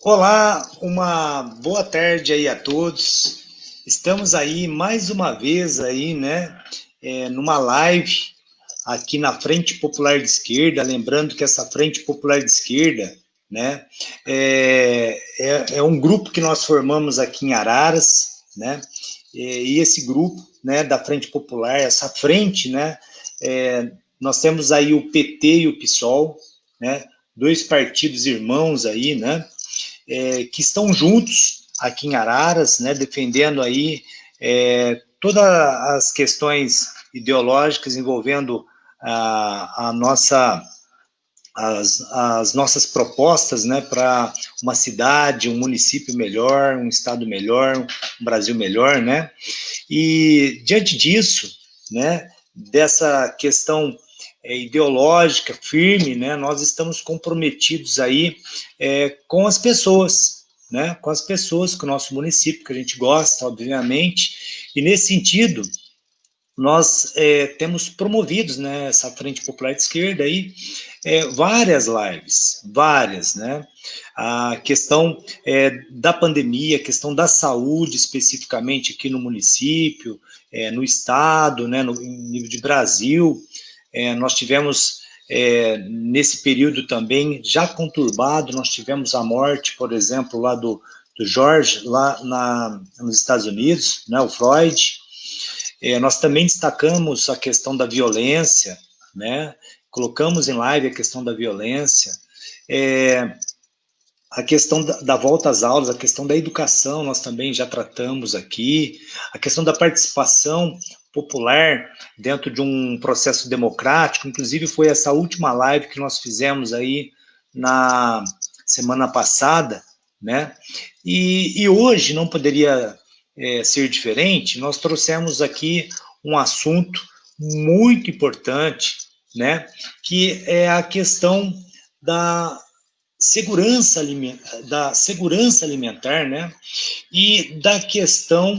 Olá, uma boa tarde aí a todos. Estamos aí mais uma vez aí, né, numa live aqui na Frente Popular de Esquerda. Lembrando que essa Frente Popular de Esquerda, né, é um grupo que nós formamos aqui em Araras, né, e esse grupo, né, da Frente Popular, essa frente, né, nós temos aí o PT e o PSOL, né, dois partidos irmãos aí, né, que estão juntos aqui em Araras, né, defendendo aí todas as questões ideológicas envolvendo a nossa as nossas propostas, né, para uma cidade, um município melhor, um estado melhor, um Brasil melhor, né? E diante disso, né, dessa questão ideológica firme, né, nós estamos comprometidos aí com as pessoas, né, com as pessoas, com o nosso município, que a gente gosta, obviamente, e nesse sentido, nós temos promovidos, né, essa Frente Popular de Esquerda aí, várias lives, várias, né? A questão da pandemia, a questão da saúde, especificamente aqui no município, no estado, né, em nível de Brasil. Nós tivemos, nesse período também, já conturbado, nós tivemos a morte, por exemplo, lá do George, lá nos Estados Unidos, né, o Floyd. Nós também destacamos a questão da violência, né? Colocamos em live a questão da violência, a questão da volta às aulas, a questão da educação, nós também já tratamos aqui, a questão da participação popular dentro de um processo democrático, inclusive foi essa última live que nós fizemos aí na semana passada, né? E hoje não poderia ser diferente, nós trouxemos aqui um assunto muito importante, né? Que é a questão da segurança alimentar, né? E da questão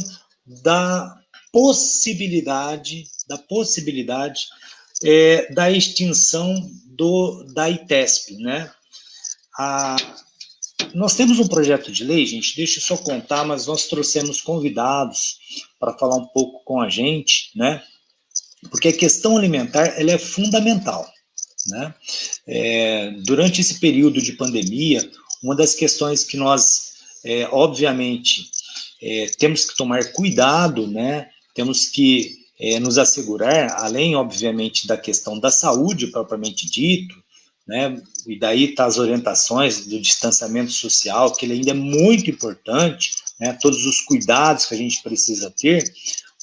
da possibilidade da extinção da ITESP, né? A, Nós temos um projeto de lei, gente, deixa eu só contar, mas nós trouxemos convidados para falar um pouco com a gente, né? Porque a questão alimentar ela é fundamental, né? Durante esse período de pandemia, uma das questões que nós, obviamente, temos que tomar cuidado, né? Temos que nos assegurar, além, obviamente, da questão da saúde propriamente dito, né? E daí tá as orientações do distanciamento social, que ele ainda é muito importante, né? Todos os cuidados que a gente precisa ter,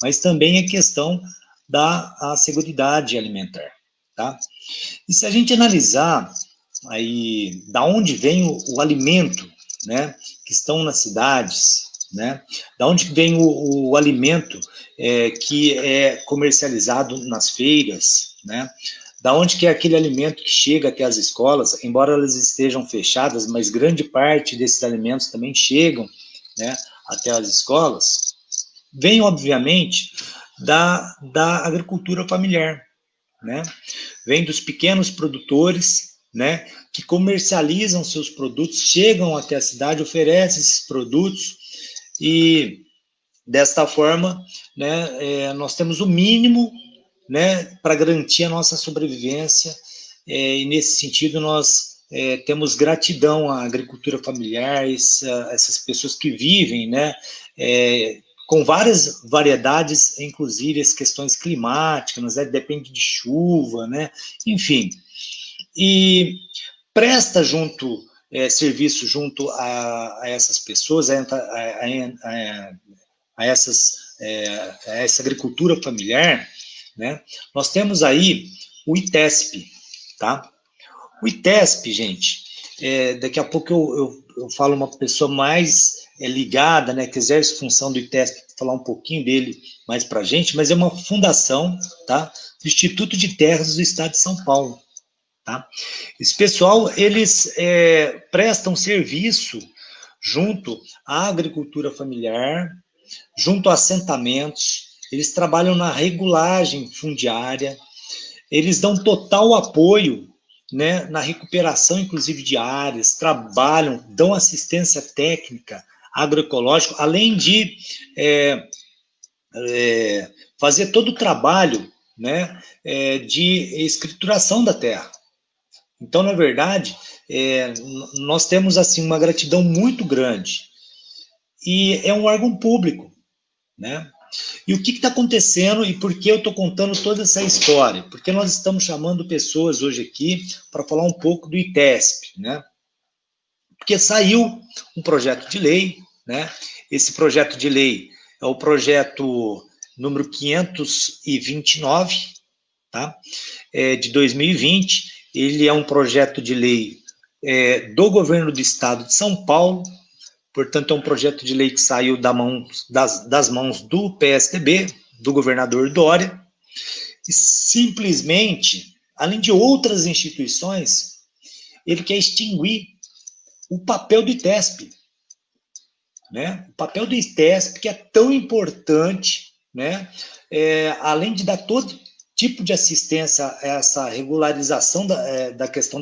mas também a questão da seguridade alimentar, tá? E se a gente analisar aí da onde vem o alimento, né, que estão nas cidades, né, da onde vem o alimento que é comercializado nas feiras, né, da onde que é aquele alimento que chega até as escolas, embora elas estejam fechadas, mas grande parte desses alimentos também chegam, né, até as escolas, vem obviamente da agricultura familiar, né? Vem dos pequenos produtores, né, que comercializam seus produtos, chegam até a cidade, oferecem esses produtos e desta forma, né, nós temos o mínimo, né, para garantir a nossa sobrevivência e nesse sentido nós temos gratidão à agricultura familiar, essas pessoas que vivem, né, com várias variedades, inclusive as questões climáticas, né, depende de chuva, né, enfim, e presta serviço junto a essas pessoas, a essa agricultura familiar, né? Nós temos aí o ITESP, tá? O ITESP, gente, daqui a pouco eu falo uma pessoa mais ligada, né, que exerce função do ITESP, falar um pouquinho dele mais para a gente, mas é uma fundação, tá? Do Instituto de Terras do Estado de São Paulo, tá? Esse pessoal, eles prestam serviço junto à agricultura familiar, junto a assentamentos, eles trabalham na regulagem fundiária, eles dão total apoio né, na recuperação, inclusive, de áreas, trabalham, dão assistência técnica agroecológica, além de fazer todo o trabalho, né, de escrituração da terra. Então, na verdade, nós temos assim uma gratidão muito grande. E é um órgão público, né? E o que está acontecendo e por que eu estou contando toda essa história? Porque nós estamos chamando pessoas hoje aqui para falar um pouco do ITESP, né? Porque saiu um projeto de lei, né? Esse projeto de lei é o projeto número 529, tá? De 2020. Ele é um projeto de lei do governo do estado de São Paulo. Portanto, é um projeto de lei que saiu das mãos do PSDB, do governador Dória, e simplesmente, além de outras instituições, ele quer extinguir o papel do ITESP, né? O papel do ITESP, que é tão importante, né? Além de dar todo tipo de assistência a essa regularização da questão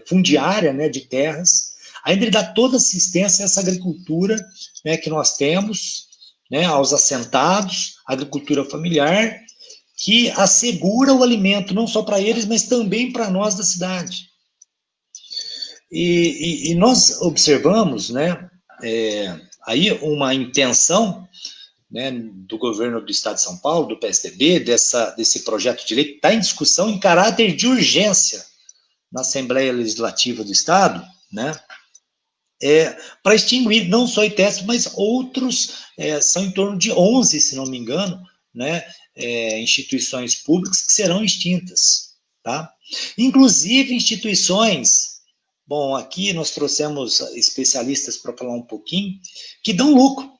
fundiária, né, de terras, ainda ele dá toda assistência a essa agricultura, né, que nós temos, né, aos assentados, agricultura familiar, que assegura o alimento não só para eles, mas também para nós da cidade. E nós observamos, né, aí uma intenção, né, do governo do estado de São Paulo, do PSDB, desse projeto de lei que está em discussão em caráter de urgência na Assembleia Legislativa do Estado, né, para extinguir não só o ITESP, mas outros, são em torno de 11, se não me engano, né, instituições públicas que serão extintas, tá? Inclusive instituições, bom, aqui nós trouxemos especialistas para falar um pouquinho, que dão lucro.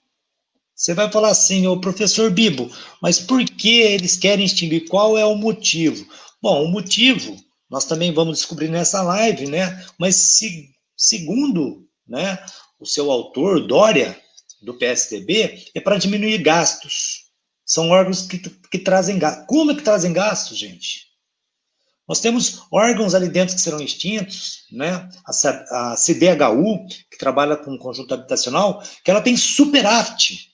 Você vai falar assim, ô professor Bibo, mas por que eles querem extinguir? Qual é o motivo? Bom, o motivo nós também vamos descobrir nessa live, né? Mas segundo, né, o seu autor, Dória, do PSDB, é para diminuir gastos. São órgãos que trazem gastos. Como é que trazem gastos, gente? Nós temos órgãos ali dentro que serão extintos, né? A CDHU, que trabalha com conjunto habitacional, que ela tem superávit.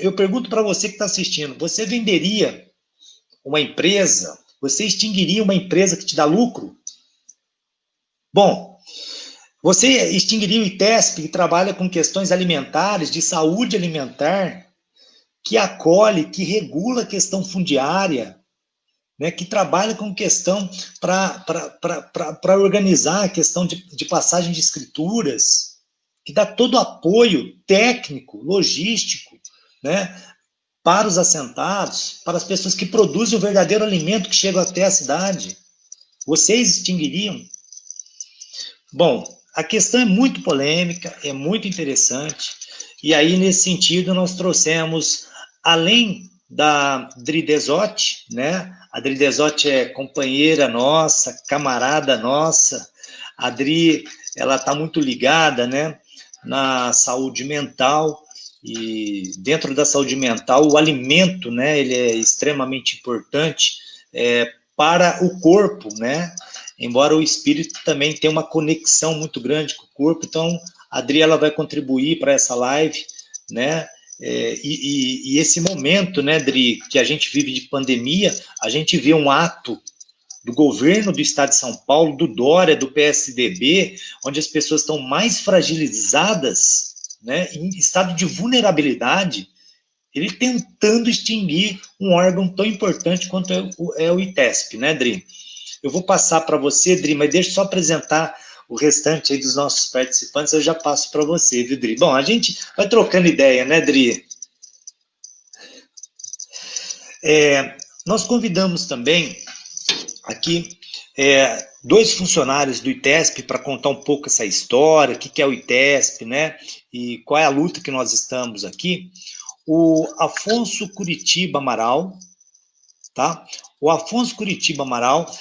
Eu pergunto para você que está assistindo, você venderia uma empresa, você extinguiria uma empresa que te dá lucro? Bom, você extinguiria o ITESP, que trabalha com questões alimentares, de saúde alimentar, que acolhe, que regula a questão fundiária, né, que trabalha com questão para organizar a questão de passagem de escrituras, que dá todo o apoio técnico, logístico, né, para os assentados, para as pessoas que produzem o verdadeiro alimento que chega até a cidade. Vocês extinguiriam? Bom, a questão é muito polêmica, é muito interessante, e aí, nesse sentido, nós trouxemos, além da Dri Desotti, né? A Dri Desotti é companheira nossa, camarada nossa. A Dri, ela está muito ligada, né, na saúde mental, e dentro da saúde mental, o alimento, né, ele é extremamente importante para o corpo, né? Embora o espírito também tenha uma conexão muito grande com o corpo, então a Adri, ela vai contribuir para essa live, né? E esse momento, né, Adri, que a gente vive de pandemia, a gente vê um ato do governo do estado de São Paulo, do Dória, do PSDB, onde as pessoas estão mais fragilizadas, né, em estado de vulnerabilidade, ele tentando extinguir um órgão tão importante quanto é o ITESP, né, Adri? Eu vou passar para você, Dri, mas deixa eu só apresentar o restante aí dos nossos participantes, eu já passo para você, viu, Dri? Bom, a gente vai trocando ideia, né, Dri? Nós convidamos também aqui dois funcionários do ITESP para contar um pouco essa história, o que é o ITESP, né, e qual é a luta que nós estamos aqui. O Afonso Curitiba Amaral, tá? O Afonso Curitiba Amaral,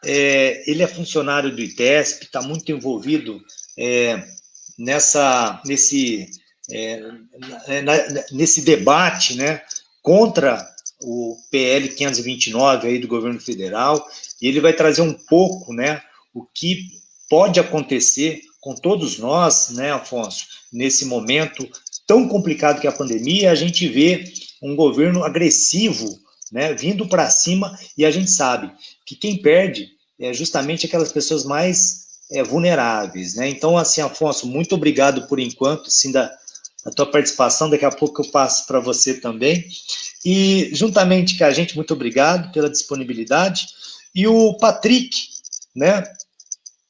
ele é funcionário do ITESP, está muito envolvido nesse debate, né, contra o PL 529 aí do governo federal. e ele vai trazer um pouco, né, o que pode acontecer com todos nós, né, Afonso, nesse momento tão complicado que é a pandemia. A gente vê um governo agressivo, né, vindo para cima, e a gente sabe que quem perde é justamente aquelas pessoas mais vulneráveis, né? Então, assim, Afonso, muito obrigado por enquanto, assim, da tua participação. Daqui a pouco eu passo para você também. E, juntamente com a gente, muito obrigado pela disponibilidade. E o Patrick, né?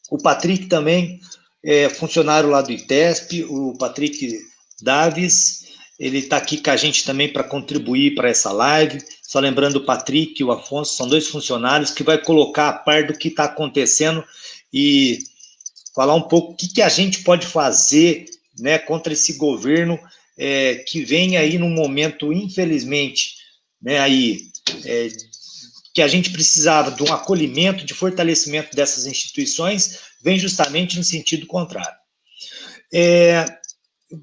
O Patrick também é funcionário lá do ITESP, o Patrick Davis, ele está aqui com a gente também para contribuir para essa live. Só lembrando, o Patrick e o Afonso são dois funcionários que vai colocar a par do que está acontecendo e falar um pouco o que a gente pode fazer, né, contra esse governo que vem aí num momento, infelizmente, né, aí, que a gente precisava de um acolhimento, de fortalecimento dessas instituições, vem justamente no sentido contrário.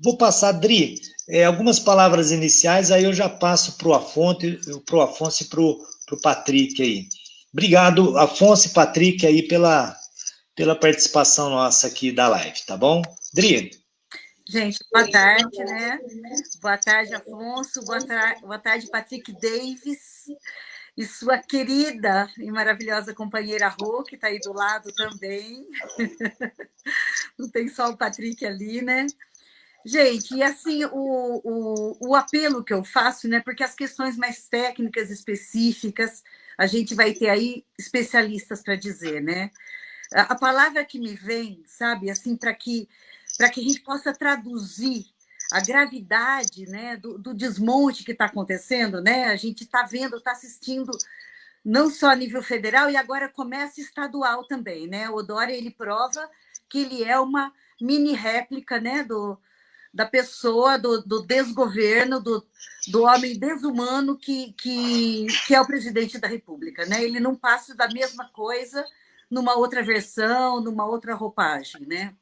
Vou passar, Dri, algumas palavras iniciais, aí eu já passo para o Afonso e para o Patrick aí. Obrigado, Afonso e Patrick, aí pela participação nossa aqui da live, tá bom? Dri? Gente, boa tarde, né? Boa tarde, Afonso. Boa tarde, Patrick Davis. E sua querida e maravilhosa companheira Rô, que está aí do lado também. Não tem só o Patrick ali, né? Gente, e assim, o apelo que eu faço, né? Porque as questões mais técnicas, específicas, a gente vai ter aí especialistas para dizer, né? A palavra que me vem, sabe, assim, para que a gente possa traduzir a gravidade, né, do desmonte que está acontecendo, né? A gente está vendo, está assistindo não só a nível federal, e agora começa estadual também, né? O Dória, ele prova que ele é uma mini réplica, né, da pessoa, do desgoverno, do homem desumano que é o presidente da República, né? Ele não passa da mesma coisa numa outra versão, numa outra roupagem, né?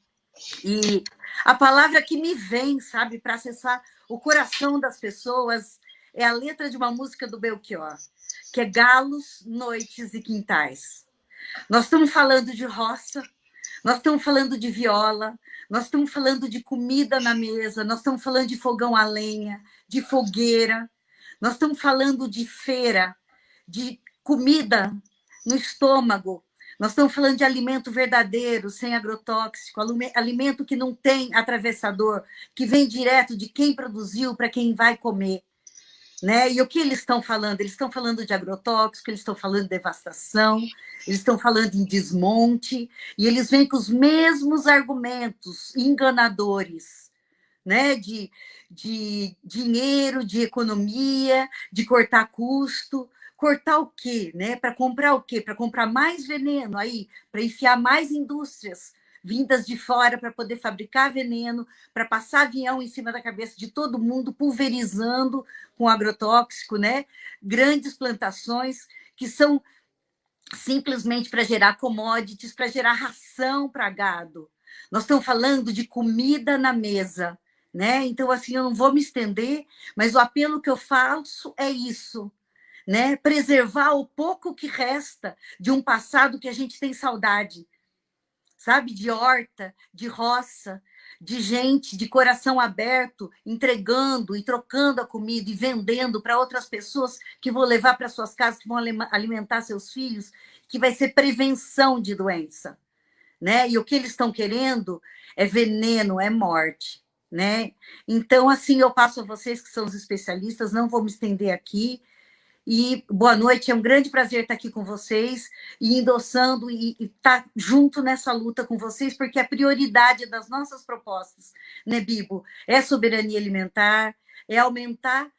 E a palavra que me vem, sabe, para acessar o coração das pessoas é a letra de uma música do Belchior, que é Galos, Noites e Quintais. Nós estamos falando de roça, nós estamos falando de viola, nós estamos falando de comida na mesa, nós estamos falando de fogão a lenha, de fogueira, nós estamos falando de feira, de comida no estômago, nós estamos falando de alimento verdadeiro, sem agrotóxico, alimento que não tem atravessador, que vem direto de quem produziu para quem vai comer. Né? E o que eles estão falando? Eles estão falando de agrotóxico, eles estão falando de devastação, eles estão falando em desmonte, e eles vêm com os mesmos argumentos enganadores, né? De dinheiro, de economia, de cortar custo. Cortar o quê? Né? Para comprar o quê? Para comprar mais veneno aí, para enfiar mais indústrias vindas de fora para poder fabricar veneno, para passar avião em cima da cabeça de todo mundo, pulverizando com agrotóxico, né? Grandes plantações que são simplesmente para gerar commodities, para gerar ração para gado. Nós estamos falando de comida na mesa, né? Então, assim, eu não vou me estender, mas o apelo que eu faço é isso, né? Preservar o pouco que resta de um passado que a gente tem saudade, sabe? De horta, de roça, de gente de coração aberto, entregando e trocando a comida e vendendo para outras pessoas que vão levar para suas casas, que vão alimentar seus filhos, que vai ser prevenção de doença, né? E o que eles estão querendo é veneno, é morte, né? Então, assim, eu passo a vocês que são os especialistas, não vou me estender aqui. E boa noite, é um grande prazer estar aqui com vocês e endossando e estar junto nessa luta com vocês, porque a prioridade das nossas propostas, né, Bibo, é soberania alimentar, é aumentar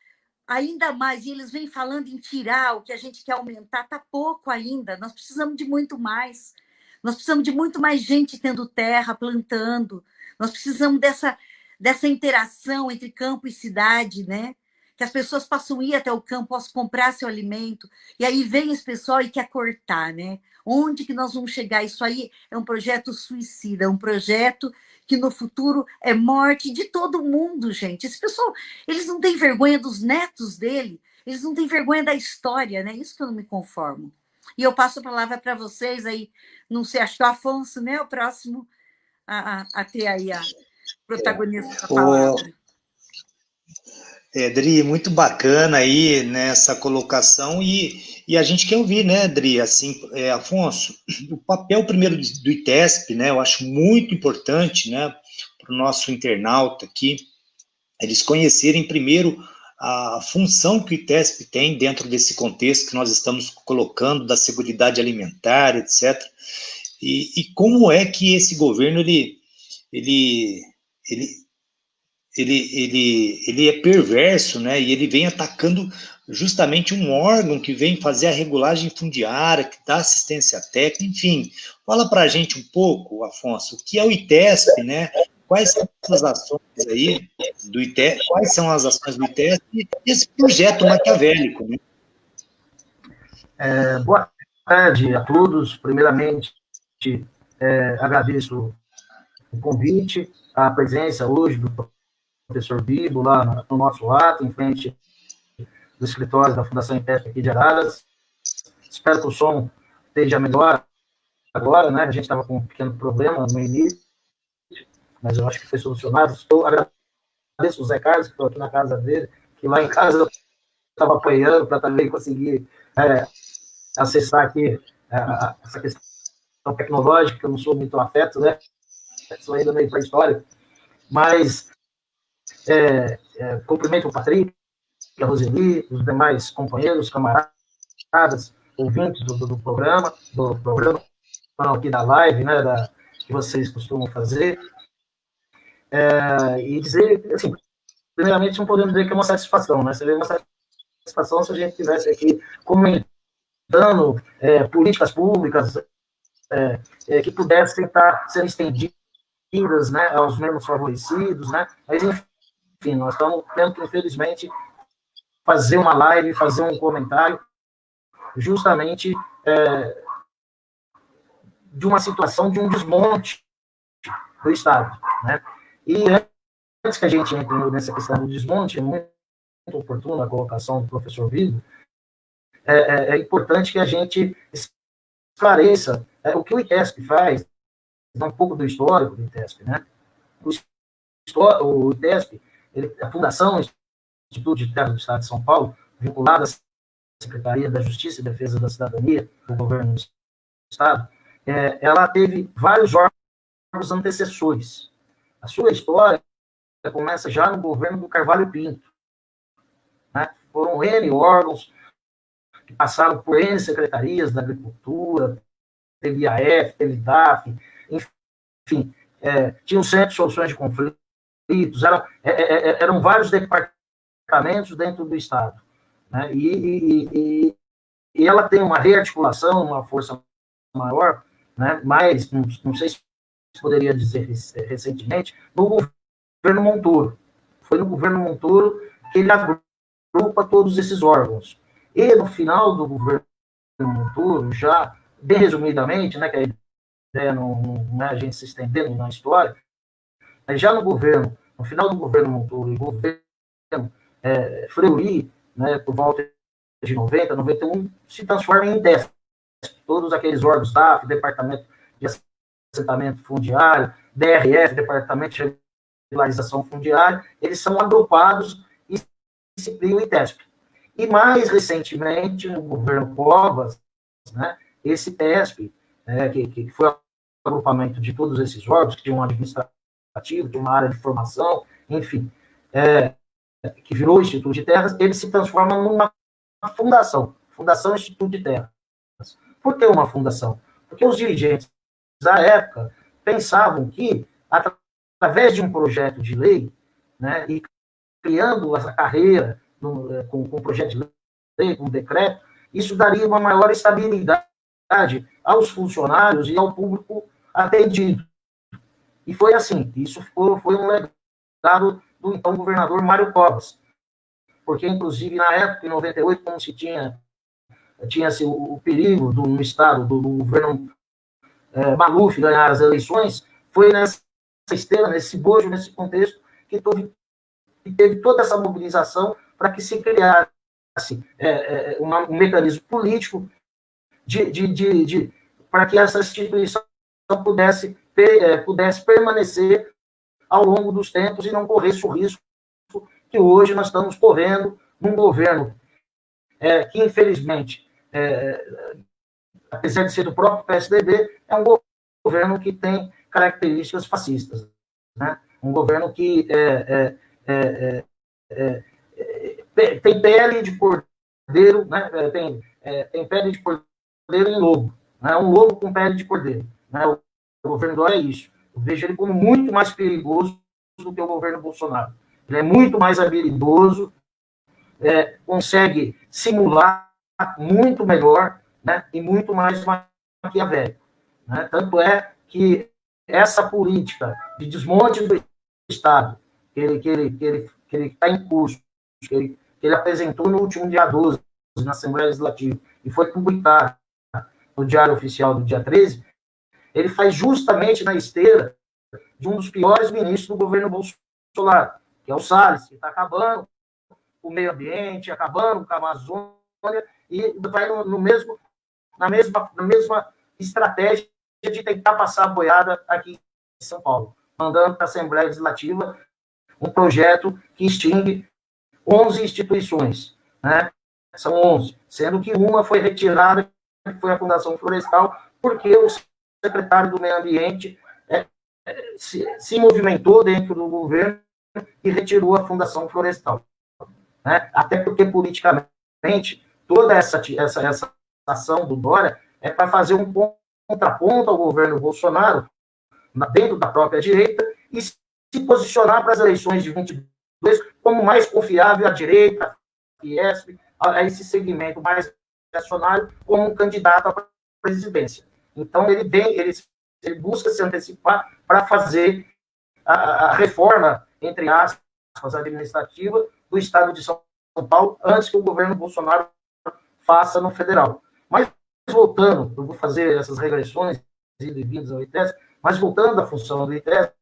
ainda mais, e eles vêm falando em tirar o que a gente quer aumentar, está pouco ainda, nós precisamos de muito mais. Nós precisamos de muito mais gente tendo terra, plantando, nós precisamos dessa interação entre campo e cidade, né? Que as pessoas possam ir até o campo, possam comprar seu alimento, e aí vem esse pessoal e quer cortar, né? Onde que nós vamos chegar? Isso aí é um projeto suicida, é um projeto que no futuro é morte de todo mundo, gente. Esse pessoal, eles não têm vergonha dos netos dele, eles não têm vergonha da história, né? Isso que eu não me conformo. E eu passo a palavra para vocês aí, não sei, acho que o Afonso, né, o próximo a ter aí a protagonista da palavra. Dri, muito bacana aí nessa colocação e a gente quer ouvir, né, Dri, assim, Afonso, o papel primeiro do ITESP, né, eu acho muito importante, né, para o nosso internauta aqui, eles conhecerem primeiro a função que o ITESP tem dentro desse contexto que nós estamos colocando da seguridade alimentar, etc. E como é que esse governo ele, ele ele é perverso, né? E ele vem atacando justamente um órgão que vem fazer a regulagem fundiária, que dá assistência técnica, enfim. Fala para a gente um pouco, Afonso, o que é o ITESP, né? Quais são as ações aí do ITESP, quais são as ações do ITESP e esse projeto maquiavélico, né? Boa tarde a todos. Primeiramente, agradeço o convite, a presença hoje do professor Bibo lá no nosso ato, em frente do escritório da Fundação ITESP aqui de Araras. Espero que o som esteja melhor agora, né? A gente estava com um pequeno problema no início, mas eu acho que foi solucionado. Agradeço o Zé Carlos, que estou aqui na casa dele, que lá em casa eu estava apoiando para também conseguir acessar aqui essa questão tecnológica, que eu não sou muito afeto, né? Sou ainda meio pré-histórico, mas cumprimento o Patrick, a Roseli, os demais companheiros, camaradas, ouvintes do programa, aqui da live, né, que vocês costumam fazer, e dizer, assim, primeiramente, não podemos dizer que é uma satisfação, né? Seria uma satisfação se a gente estivesse aqui comentando políticas públicas que pudessem estar sendo estendidas, né, aos menos favorecidos, né? Mas, enfim, nós estamos tendo que, infelizmente, fazer uma live, fazer um comentário, justamente de uma situação de um desmonte do Estado, né? E antes que a gente entre nessa questão do desmonte, é muito oportuna a colocação do professor Vigo, é importante que a gente esclareça o que o ITESP faz, um pouco do histórico do ITESP, né? O ITESP, a Fundação Instituto de Terra do Estado de São Paulo, vinculada à Secretaria da Justiça e Defesa da Cidadania do governo do Estado, ela teve vários órgãos antecessores. A sua história começa já no governo do Carvalho Pinto, né? Foram N órgãos que passaram por N secretarias da Agricultura, teve IAF, teve DAF, enfim, tinha um centro de soluções de conflitos, eram vários departamentos dentro do Estado, né? E ela tem uma rearticulação, uma força maior, né? Mas, não sei se poderia dizer recentemente, no governo Montoro. Foi no governo Montoro que ele agrupa todos esses órgãos. E no final do governo Montoro, já bem resumidamente, né, que a ideia não é a gente se estendendo na história, mas já no final do governo Montoro e governo Fleury, né, por volta de 90, 91, se transforma em ITESP. Todos aqueles órgãos, DAF, Departamento de Assentamento Fundiário, DRF, Departamento de Regularização Fundiária, eles são agrupados e se cria o ITESP. E mais recentemente, no governo Covas, né, esse ITESP, que foi o agrupamento de todos esses órgãos, que tinha um administrativo, tinha uma área de formação, enfim, que virou o Instituto de Terras, ele se transforma numa fundação, Fundação Instituto de Terras. Por que uma fundação? Porque os dirigentes da época pensavam que, através de um projeto de lei, né, e criando essa carreira com um projeto de lei, com um decreto, isso daria uma maior estabilidade aos funcionários e ao público atendido. E foi assim, isso foi um legado do então governador Mário Covas, porque, inclusive, na época, em 98, como se tinha-se o perigo no Estado, do governo Maluf ganhar as eleições, foi nessa esteira, nesse bojo, nesse contexto, que teve toda essa mobilização para que se criasse um mecanismo político para que essa instituição pudesse permanecer ao longo dos tempos e não corresse o risco que hoje nós estamos correndo num governo que, infelizmente, apesar de ser do próprio PSDB, é um governo que tem características fascistas, né? Um governo que tem pele de cordeiro, né? Tem pele de cordeiro em lobo, né? Um lobo com pele de cordeiro, né? O governo Dória é isso. Eu vejo ele como muito mais perigoso do que o governo Bolsonaro. Ele é muito mais habilidoso, consegue simular muito melhor, né? E muito mais maquiavélico, né? Tanto é que essa política de desmonte do Estado que ele está em curso, que ele apresentou no último dia 12, na Assembleia Legislativa, e foi publicado no Diário Oficial do dia 13, ele faz justamente na esteira de um dos piores ministros do governo Bolsonaro, que é o Salles, que está acabando com o meio ambiente, acabando com a Amazônia, e vai na mesma estratégia de tentar passar a boiada aqui em São Paulo, mandando para a Assembleia Legislativa um projeto que extingue 11 instituições, né? São 11, sendo que uma foi retirada, que foi a Fundação Florestal, porque o secretário do Meio Ambiente se movimentou dentro do governo e retirou a Fundação Florestal, né? Até porque, politicamente, toda essa ação do Dória é para fazer um contraponto ao governo Bolsonaro, dentro da própria direita, e se posicionar para as eleições de 22 como mais confiável à direita, a Fiesp, a esse segmento mais reacionário, como um candidato à presidência. Então, ele busca se antecipar para fazer a reforma, entre aspas, administrativa do Estado de São Paulo, antes que o governo Bolsonaro faça no federal. Mas, voltando, eu vou fazer essas regressões e vindas ao ITESP, mas voltando à função do ITESP,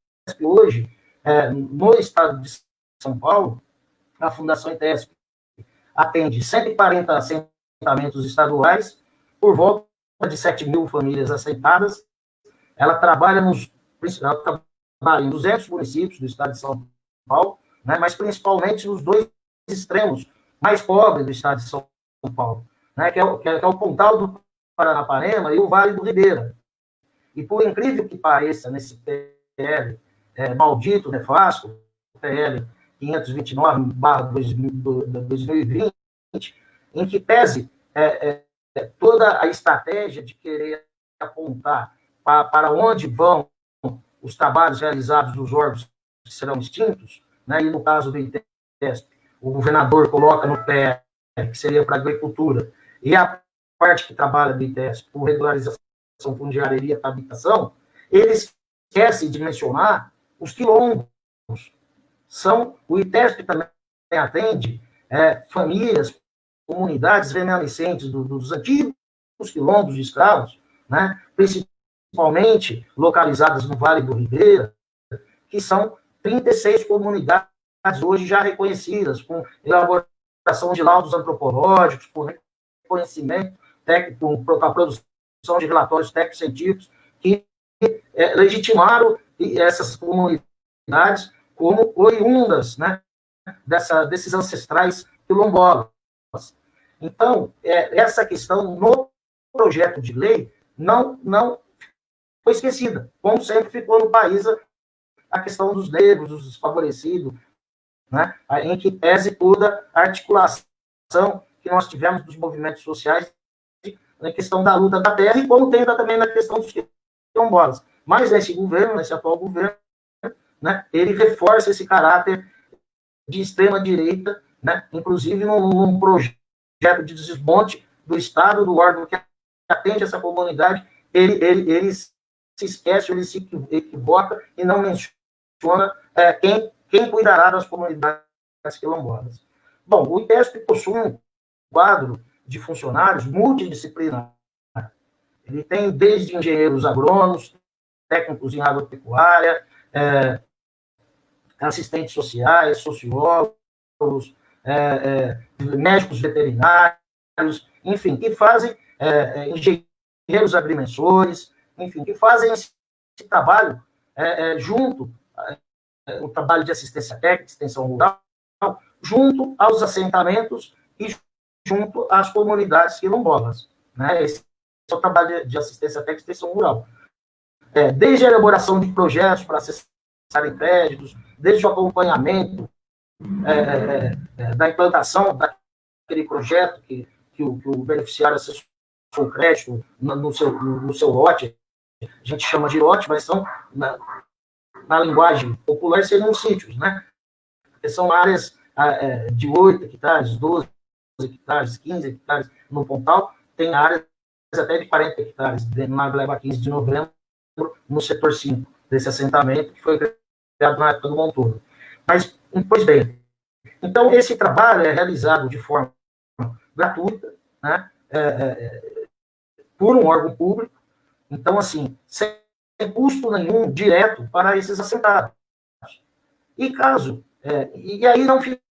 hoje, no Estado de São Paulo, a Fundação ITESP atende 140 assentamentos estaduais, por volta de 7 mil famílias assentadas. Ela trabalha em 200 municípios do Estado de São Paulo, né, mas principalmente nos dois extremos mais pobres do Estado de São Paulo, né, que é o Pontal do Paranapanema e o Vale do Ribeira. E por incrível que pareça, nesse PL maldito, nefasto, PL 529/2020, em que pese toda a estratégia de querer apontar para onde vão os trabalhos realizados dos órgãos que serão extintos, né, e no caso do ITESP, o governador coloca no PL, que seria para a agricultura, e a parte que trabalha do ITESP, por regularização fundiária e habitação, eles esquecem de mencionar os quilombos. O ITESP também atende famílias, comunidades remanescentes dos antigos quilombos de escravos, né, principalmente localizadas no Vale do Ribeira, que são 36 comunidades hoje já reconhecidas, com elaboração de laudos antropológicos, por reconhecimento técnico, com a produção de relatórios técnicos científicos, que legitimaram essas comunidades como oriundas, né, desses ancestrais quilombolas. Então, essa questão no projeto de lei não foi esquecida, como sempre ficou no país a questão dos negros, dos desfavorecidos, né, em que pese toda a articulação que nós tivemos dos movimentos sociais na questão da luta da terra, e como tem também na questão dos quilombolas. Mas nesse atual governo, né, ele reforça esse caráter de extrema-direita, né, inclusive num projeto de desmonte do Estado, do órgão que atende essa comunidade, ele se esquece, ele se equivoca e não menciona quem cuidará das comunidades quilombolas. Bom, o ITESP possui um quadro de funcionários multidisciplinar. Ele tem desde engenheiros agrônomos, técnicos em agropecuária, assistentes sociais, sociólogos, médicos veterinários, enfim, que fazem engenheiros agrimensores, enfim, que fazem esse trabalho junto, o trabalho de assistência técnica, extensão rural, junto aos assentamentos e junto às comunidades quilombolas. Né? Esse é o trabalho de assistência técnica e extensão rural. Desde a elaboração de projetos para acessarem créditos, desde o acompanhamento da implantação daquele projeto que o beneficiário acessou o crédito no seu lote, a gente chama de lote, mas são, na linguagem popular, seriam sítios, né? Porque são áreas de 8 hectares, 12 hectares, 15 hectares no Pontal, tem áreas até de 40 hectares, na Gleba 15 de novembro, no setor 5 desse assentamento, que foi criado na época do Montoro. Mas, pois bem, então esse trabalho é realizado de forma gratuita, né, por um órgão público, então, assim, sem custo nenhum direto para esses assentados. E caso, e aí não fica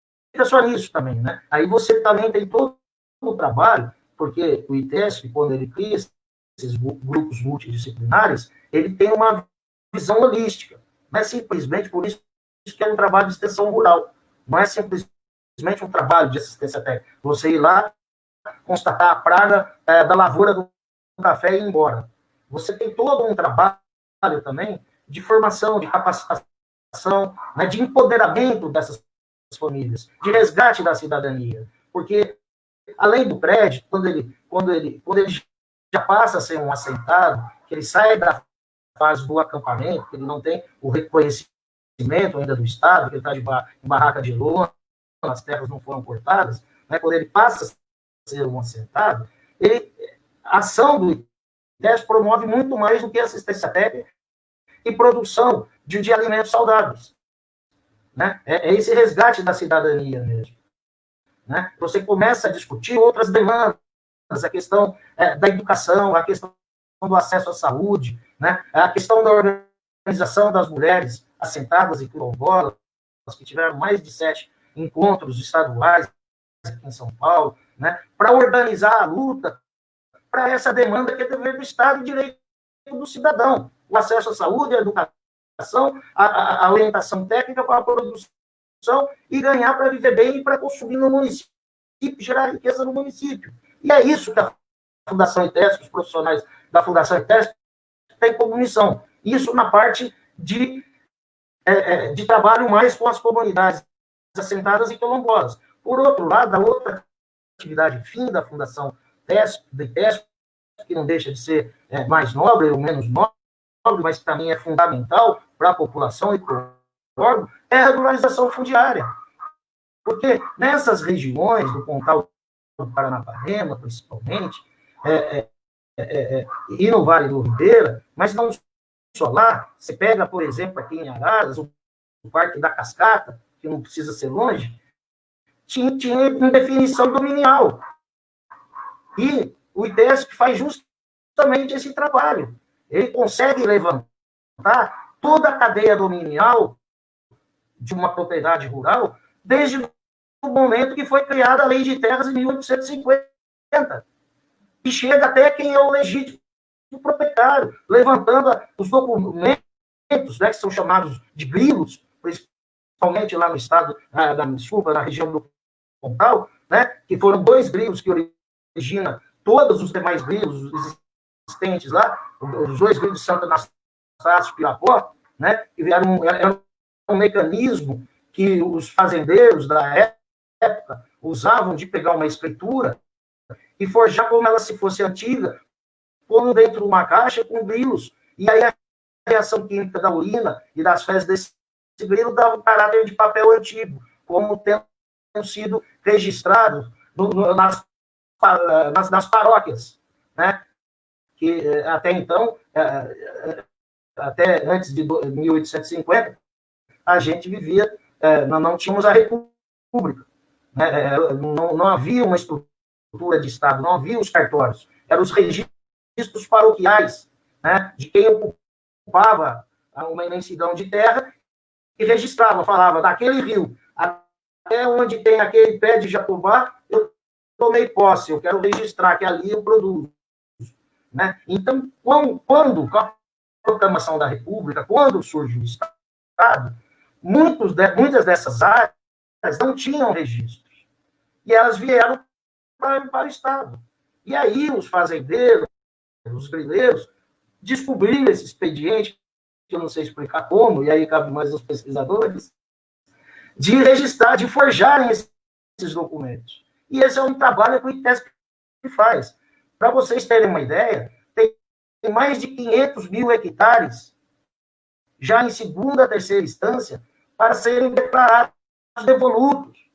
só nisso também, né? Aí você também tem todo o trabalho, porque o ITESP, quando ele cria esses grupos multidisciplinares, ele tem uma visão holística. Não é simplesmente por isso que é um trabalho de extensão rural. Não é simplesmente um trabalho de assistência técnica. Você ir lá, constatar a praga da lavoura do café e ir embora. Você tem todo um trabalho também de formação, de capacitação, né, de empoderamento dessas famílias, de resgate da cidadania. Porque, além do prédio, quando ele já passa a ser um assentado, que ele sai da fase do acampamento, que ele não tem o reconhecimento ainda do Estado, que ele está em barraca de lona, as terras não foram cortadas, né, quando ele passa a ser um assentado, a ação do ITESP promove muito mais do que assistência técnica e produção de alimentos saudáveis. Né? É esse resgate da cidadania mesmo. Né? Você começa a discutir outras demandas, a questão da educação, a questão do acesso à saúde, né? A questão da organização das mulheres assentadas em quilombolas, que tiveram mais de 7 encontros estaduais aqui em São Paulo, né? Para organizar a luta para essa demanda que é dever do Estado e direito do cidadão. O acesso à saúde, à educação, a orientação técnica para a produção e ganhar para viver bem e para consumir no município, gerar riqueza no município. E é isso que a Fundação ITESP, os profissionais da Fundação ITESP, têm como missão. Isso na parte de trabalho mais com as comunidades assentadas e quilombolas. Por outro lado, a outra atividade fim da Fundação ITESP, que não deixa de ser mais nobre ou menos nobre, mas que também é fundamental para a população e para o órgão, é a regularização fundiária. Porque nessas regiões do Pontal do Paranapanema, principalmente, e no Vale do Ribeira, mas não só lá, você pega, por exemplo, aqui em Araras, o Parque da Cascata, que não precisa ser longe, tinha definição dominial. E o ITESP faz justamente esse trabalho. Ele consegue levantar toda a cadeia dominial de uma propriedade rural desde o momento que foi criada a Lei de Terras em 1850. E chega até quem é o legítimo proprietário, levantando os documentos, né, que são chamados de grilos, principalmente lá no estado, na região do Pontal, né, que foram 2 grilos que originam todos os demais grilos existentes lá, os 2 grilos de Santa Anastácio e Pirapó, né, que era um mecanismo que os fazendeiros da época usavam de pegar uma escritura e forjar como ela se fosse antiga, pondo dentro de uma caixa com grilos. E aí a reação química da urina e das fezes desse grilo dava um caráter de papel antigo, como tendo sido registrado nas paróquias, né? Que até então, até antes de 1850, a gente vivia, não tínhamos a república, né? Não havia uma estrutura de Estado, não havia os cartórios, eram os registros paroquiais, né? De quem ocupava uma imensidão de terra e registrava, falava, daquele rio até onde tem aquele pé de jatobá, eu tomei posse, eu quero registrar que ali eu produzo. Né? Então, quando com a proclamação da República, quando surge o Estado, muitas dessas áreas não tinham registros. E elas vieram para o Estado. E aí os fazendeiros, os grileiros, descobriram esse expediente, que eu não sei explicar como, e aí cabe mais aos pesquisadores, de registrar, de forjarem esses documentos. E esse é um trabalho que o ITESP faz. Para vocês terem uma ideia, tem mais de 500 mil hectares, já em segunda, terceira instância, para serem declarados devolutos,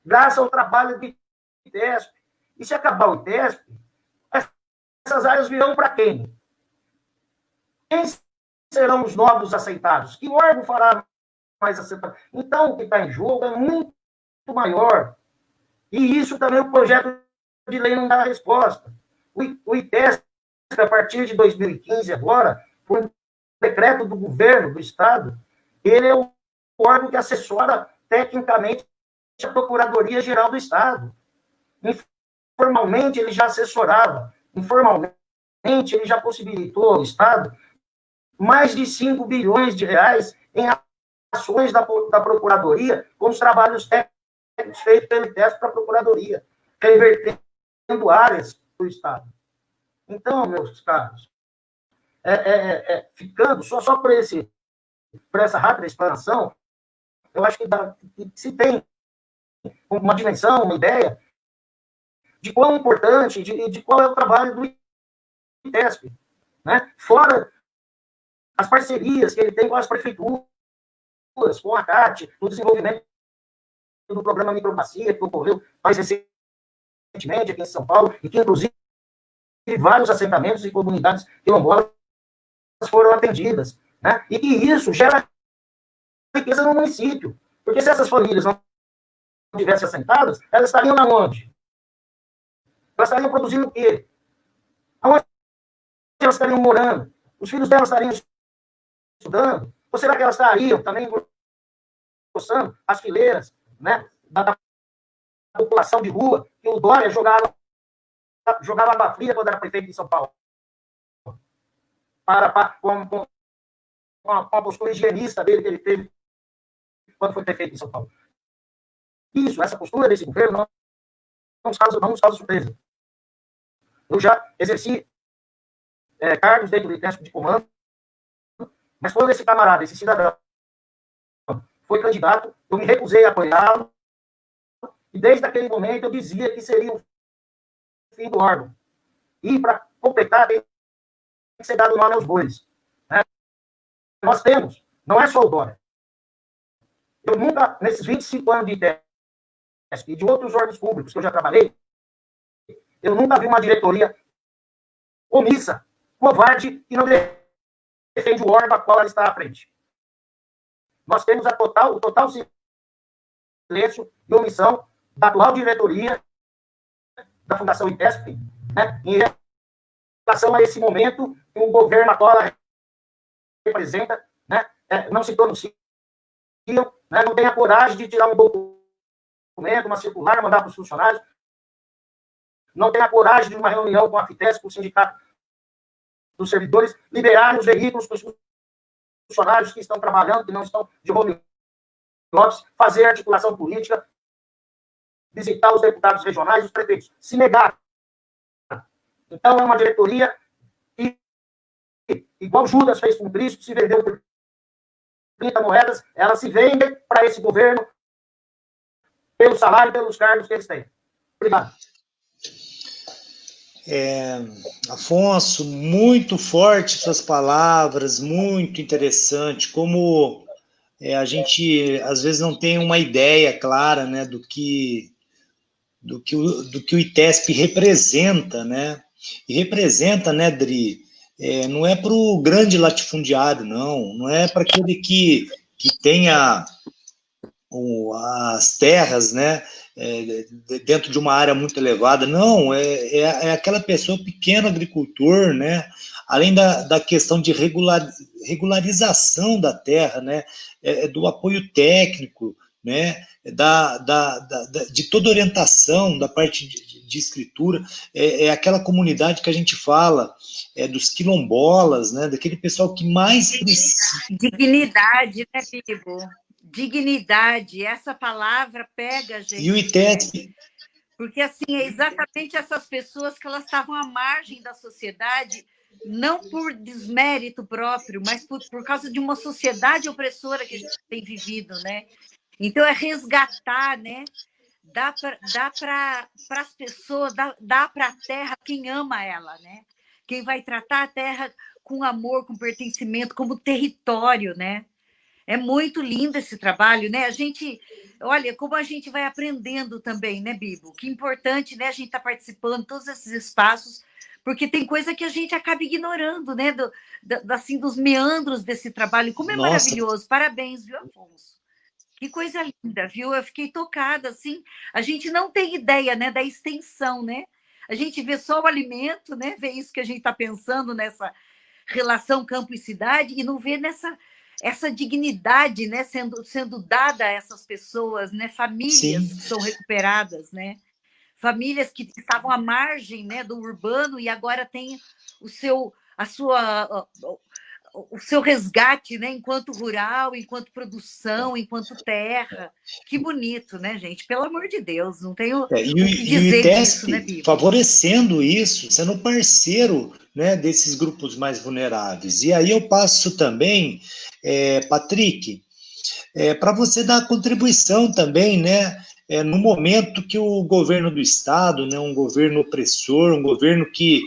graças ao trabalho do ITESP. E se acabar o ITESP, essas áreas virão para quem? Quem serão os novos aceitados? Que órgão fará mais aceitados? Então, o que está em jogo é muito maior. E isso também o projeto de lei não dá resposta. O ITESP, a partir de 2015, agora, por um decreto do governo do Estado, ele é o órgão que assessora tecnicamente a Procuradoria-Geral do Estado. Informalmente, ele já assessorava. Informalmente, ele já possibilitou ao Estado mais de 5 bilhões de reais em ações da Procuradoria com os trabalhos técnicos feitos pelo ITESP para a Procuradoria, revertendo áreas do Estado. Então, meus caros, ficando só por essa rápida explanação, eu acho que se tem uma dimensão, uma ideia de quão importante, de qual é o trabalho do ITESP, né? Fora as parcerias que ele tem com as prefeituras, com a CAT, no desenvolvimento do programa Microbacia, que ocorreu mais recentemente aqui em São Paulo, e que, inclusive, vários assentamentos e comunidades quilombolas foram atendidas, né? E que isso gera riqueza no município. Porque se essas famílias não tivessem assentadas, elas estariam na onde? Elas estariam produzindo o quê? Aonde elas estariam morando? Os filhos delas estariam estudando? Ou será que elas estariam também engrossando as fileiras, né, da população de rua, que o Dória jogava água fria quando era prefeito de São Paulo? Com a postura higienista dele que ele teve quando foi prefeito de São Paulo. Essa postura desse governo não nos causa surpresa. Eu já exerci cargos dentro do ITESP de comando, mas quando esse camarada, esse cidadão, foi candidato, eu me recusei a apoiá-lo, e desde aquele momento eu dizia que seria o fim do órgão. E, para completar, tem que ser dado nome aos bois. Né? Nós temos, não é só o Dória. Eu nunca, nesses 25 anos de ITESP e de outros órgãos públicos que eu já trabalhei, eu nunca vi uma diretoria omissa, covarde, que não defende o órgão a qual ela está à frente. Nós temos o total silêncio e omissão da atual diretoria da Fundação ITESP, né, em relação a esse momento que o governo a qual ela representa, né, não se pronunciam, né, não tem a coragem de tirar um documento, uma circular, mandar para os funcionários, não tem a coragem de uma reunião com a FITESP, com o sindicato dos servidores, liberar os veículos para os funcionários que estão trabalhando, que não estão de home office, fazer articulação política, visitar os deputados regionais, os prefeitos, se negar. Então, é uma diretoria que, igual Judas fez com Cristo, se vendeu por 30 moedas, ela se vende para esse governo pelo salário e pelos cargos que eles têm. Obrigado. Afonso, muito forte suas palavras, muito interessante, como a gente às vezes não tem uma ideia clara, né, do que o ITESP representa, né? E representa, né, Dri? Não é para o grande latifundiário, não é para aquele que tenha as terras, né, dentro de uma área muito elevada, não, é aquela pessoa, pequeno agricultor, né, além da questão de regularização da terra, né, do apoio técnico, né, de toda orientação, da parte de escritura, é aquela comunidade que a gente fala, dos quilombolas, né, daquele pessoal que mais precisa. Dignidade, né, Bibo? Dignidade, essa palavra pega a gente. E o ITESP... Né? Porque, assim, é exatamente essas pessoas que elas estavam à margem da sociedade, não por desmérito próprio, mas por causa de uma sociedade opressora que a gente tem vivido, né? Então, é resgatar, né? Dá para as pessoas, dá para a terra quem ama ela, né? Quem vai tratar a terra com amor, com pertencimento, como território, né? É muito lindo esse trabalho, né? A gente, olha, como a gente vai aprendendo também, né, Bibo? Que importante, né? A gente está participando de todos esses espaços, porque tem coisa que a gente acaba ignorando, né? Assim, dos meandros desse trabalho. Como é maravilhoso! Parabéns, viu, Afonso? Que coisa linda, viu? Eu fiquei tocada, assim. A gente não tem ideia, né, da extensão, né? A gente vê só o alimento, né? Vê isso que a gente está pensando nessa relação campo e cidade e não vê essa dignidade, né, sendo dada a essas pessoas, né, famílias Sim. que são recuperadas, né, famílias que estavam à margem, né, do urbano e agora têm o seu resgate, né, enquanto rural, enquanto produção, enquanto terra. Que bonito, né, gente? Pelo amor de Deus, não tenho o que dizer disso, né, Bibo? Favorecendo isso, sendo parceiro, né, desses grupos mais vulneráveis. E aí eu passo também, Patrick, para você dar a contribuição também, né, no momento que o governo do Estado, né, um governo opressor, um governo que,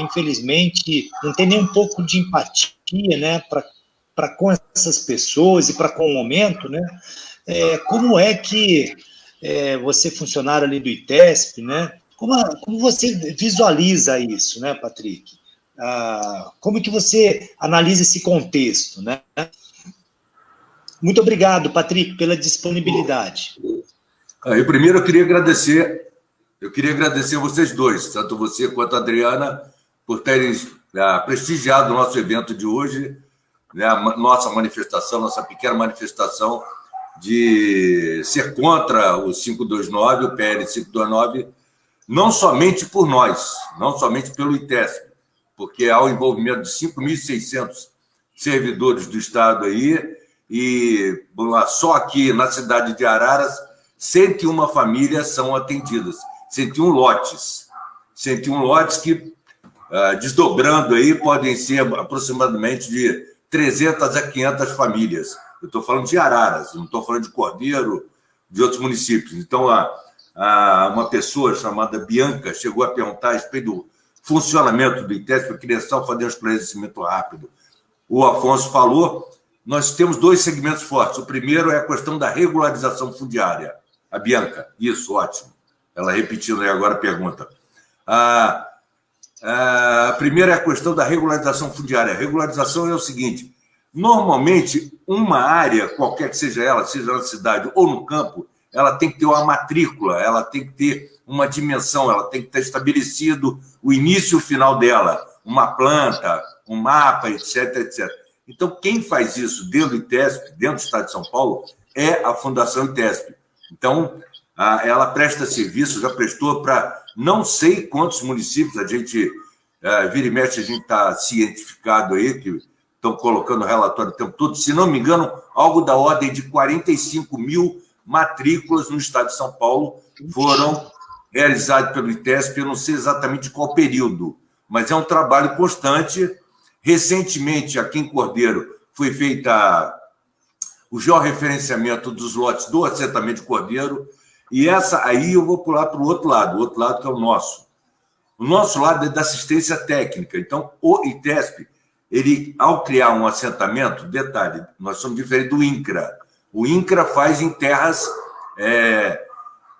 infelizmente, não tem nem um pouco de empatia, né, para com essas pessoas e para com o momento, né, como é que você, funcionário ali do ITESP, né, como você visualiza isso, né, Patrick? Como que você analisa esse contexto, né? Muito obrigado, Patrick, pela disponibilidade. Primeiro eu queria agradecer vocês dois, tanto você quanto a Adriana, por terem prestigiado o nosso evento de hoje, né, a nossa manifestação, nossa pequena manifestação de ser contra o 529, o PL 529, não somente por nós, não somente pelo ITESP, porque há o envolvimento de 5.600 servidores do Estado aí, e só aqui na cidade de Araras, 101 famílias são atendidas, 101 lotes. 101 lotes que, desdobrando aí, podem ser aproximadamente de 300 a 500 famílias. Eu estou falando de Araras, não estou falando de Cordeiro, de outros municípios. Então, uma pessoa chamada Bianca chegou a perguntar a respeito do funcionamento do ITESP. Eu queria só fazer um esclarecimento rápido. O Afonso falou, nós temos dois segmentos fortes. O primeiro é a questão da regularização fundiária. A Bianca, isso, ótimo. Ela repetindo aí agora a pergunta. A primeira é a questão da regularização fundiária. A regularização é o seguinte, normalmente, uma área, qualquer que seja ela, seja na cidade ou no campo, ela tem que ter uma matrícula, ela tem que ter uma dimensão, ela tem que ter estabelecido o início e o final dela, uma planta, um mapa, etc, etc. Então, quem faz isso dentro do ITESP, dentro do Estado de São Paulo, é a Fundação ITESP. Então, ela presta serviço, já prestou para não sei quantos municípios, a gente, vira e mexe, a gente está cientificado aí, que estão colocando relatório o tempo todo, se não me engano, algo da ordem de 45 mil matrículas no Estado de São Paulo foram realizadas pelo ITESP, eu não sei exatamente qual período, mas é um trabalho constante. Recentemente, aqui em Cordeiro, foi feita o georreferenciamento dos lotes do assentamento de Cordeiro, e essa aí eu vou pular para o outro lado que é o nosso. O nosso lado é da assistência técnica. Então, o ITESP, ele, ao criar um assentamento, detalhe, nós somos diferentes do INCRA. O INCRA faz em terras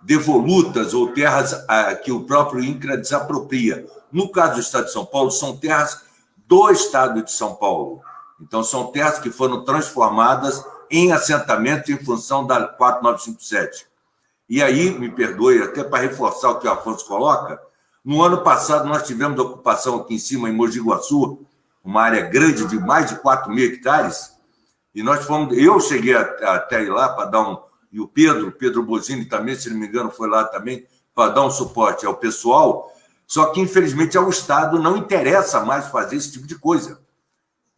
devolutas ou terras que o próprio INCRA desapropria. No caso do Estado de São Paulo, são terras do Estado de São Paulo. Então, são terras que foram transformadas em assentamento em função da 4957. E aí, me perdoe, até para reforçar o que o Afonso coloca, no ano passado nós tivemos a ocupação aqui em cima, em Mogi Guaçu, uma área grande de mais de 4.000 hectares, e nós fomos, eu cheguei até ir lá para dar e o Pedro Bosini também, se não me engano, foi lá também para dar um suporte ao pessoal, só que, infelizmente, ao Estado não interessa mais fazer esse tipo de coisa.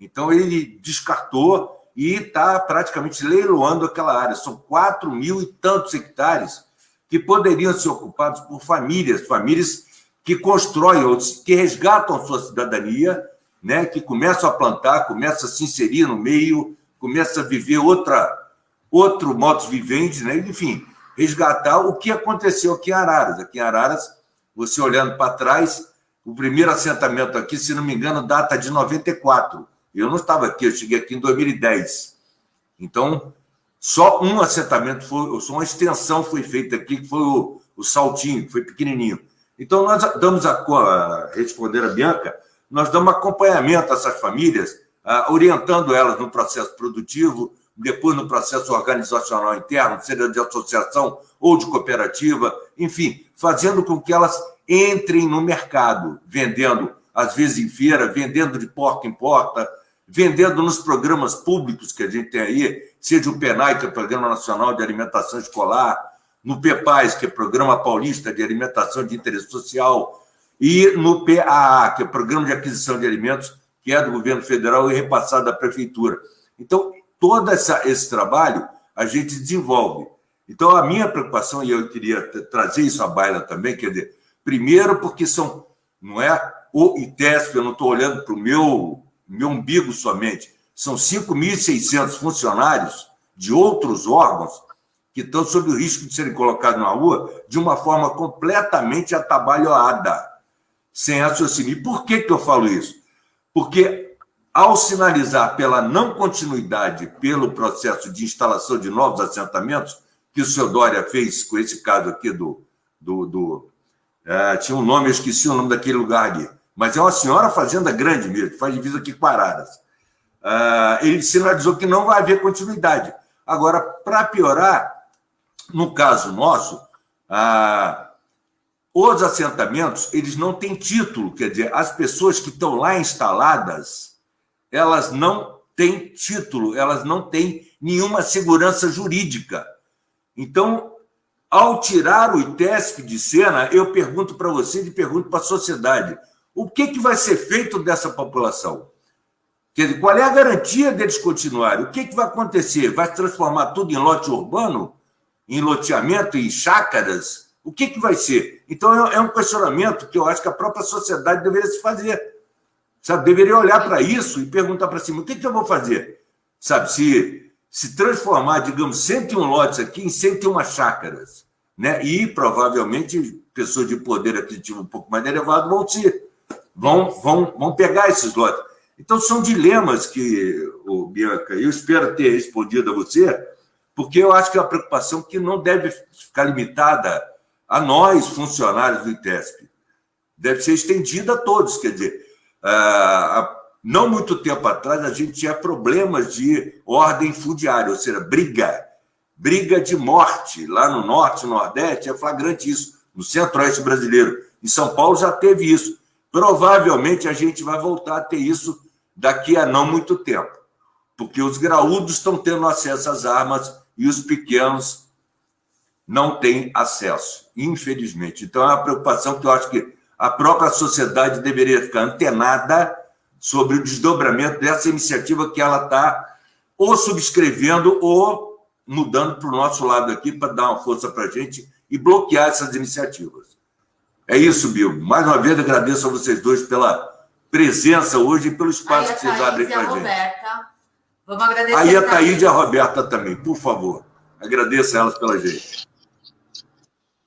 Então, ele descartou e está praticamente leiloando aquela área. São 4.000 e tantos hectares que poderiam ser ocupados por famílias que constroem, que resgatam sua cidadania, né, que começam a plantar, começam a se inserir no meio, começam a viver outro modus vivendi, né? Enfim, resgatar o que aconteceu aqui em Araras. Aqui em Araras, você olhando para trás, o primeiro assentamento aqui, se não me engano, data de 94. Eu não estava aqui, eu cheguei aqui em 2010. Então, só um assentamento, só uma extensão foi feita aqui, que foi o Saltinho, que foi pequenininho. Então, nós damos responder a Bianca, nós damos acompanhamento a essas famílias, orientando elas no processo produtivo, depois no processo organizacional interno, seja de associação ou de cooperativa, enfim, fazendo com que elas entrem no mercado, vendendo, às vezes em feira, vendendo de porta em porta, vendendo nos programas públicos que a gente tem aí, seja o PENAI, que é o Programa Nacional de Alimentação Escolar, no PEPAS, que é o Programa Paulista de Alimentação de Interesse Social, e no PAA, que é o Programa de Aquisição de Alimentos, que é do governo federal e repassado da prefeitura. Então, todo esse trabalho a gente desenvolve. Então, a minha preocupação, e eu queria trazer isso à baila também, quer dizer, primeiro porque não é o ITESP, eu não estou olhando para o meu umbigo somente, são 5.600 funcionários de outros órgãos que estão sob o risco de serem colocados na rua de uma forma completamente atabalhoada, sem raciocínio. E por que eu falo isso? Porque, ao sinalizar pela não continuidade, pelo processo de instalação de novos assentamentos, que o senhor Dória fez com esse caso aqui tinha um nome, eu esqueci o nome daquele lugar ali, mas é uma senhora fazenda grande mesmo, faz divisa aqui com Araras. Ele sinalizou que não vai haver continuidade. Agora, para piorar, no caso nosso, os assentamentos, eles não têm título, quer dizer, as pessoas que estão lá instaladas, elas não têm título, elas não têm nenhuma segurança jurídica. Então, ao tirar o ITESP de cena, eu pergunto para você e pergunto para a sociedade, o que vai ser feito dessa população? Quer dizer, qual é a garantia deles continuarem? O que vai acontecer? Vai se transformar tudo em lote urbano? Em loteamento, em chácaras? O que vai ser? Então, é um questionamento que eu acho que a própria sociedade deveria se fazer. Sabe? Deveria olhar para isso e perguntar para si, o que eu vou fazer? Sabe? Se transformar, digamos, 101 lotes aqui em 101 chácaras, né? E, provavelmente, pessoas de poder aquisitivo um pouco mais elevado vão pegar esses lotes. Então, são dilemas que, Bianca, eu espero ter respondido a você, porque eu acho que é uma preocupação que não deve ficar limitada a nós, funcionários do ITESP. Deve ser estendida a todos. Quer dizer, não muito tempo atrás, a gente tinha problemas de ordem fundiária, ou seja, briga de morte. Lá no Norte, no Nordeste, é flagrante isso. No Centro-Oeste brasileiro. Em São Paulo já teve isso. Provavelmente a gente vai voltar a ter isso daqui a não muito tempo, porque os graúdos estão tendo acesso às armas e os pequenos não têm acesso, infelizmente. Então, é uma preocupação que eu acho que a própria sociedade deveria ficar antenada sobre o desdobramento dessa iniciativa que ela está ou subscrevendo ou mudando para o nosso lado aqui para dar uma força para a gente e bloquear essas iniciativas. É isso, Bill. Mais uma vez, agradeço a vocês dois pela presença hoje e pelo espaço que vocês abrem para a gente. Vamos agradecer Aí a Thaís e a Roberta também, por favor. Agradeço a elas pela gente.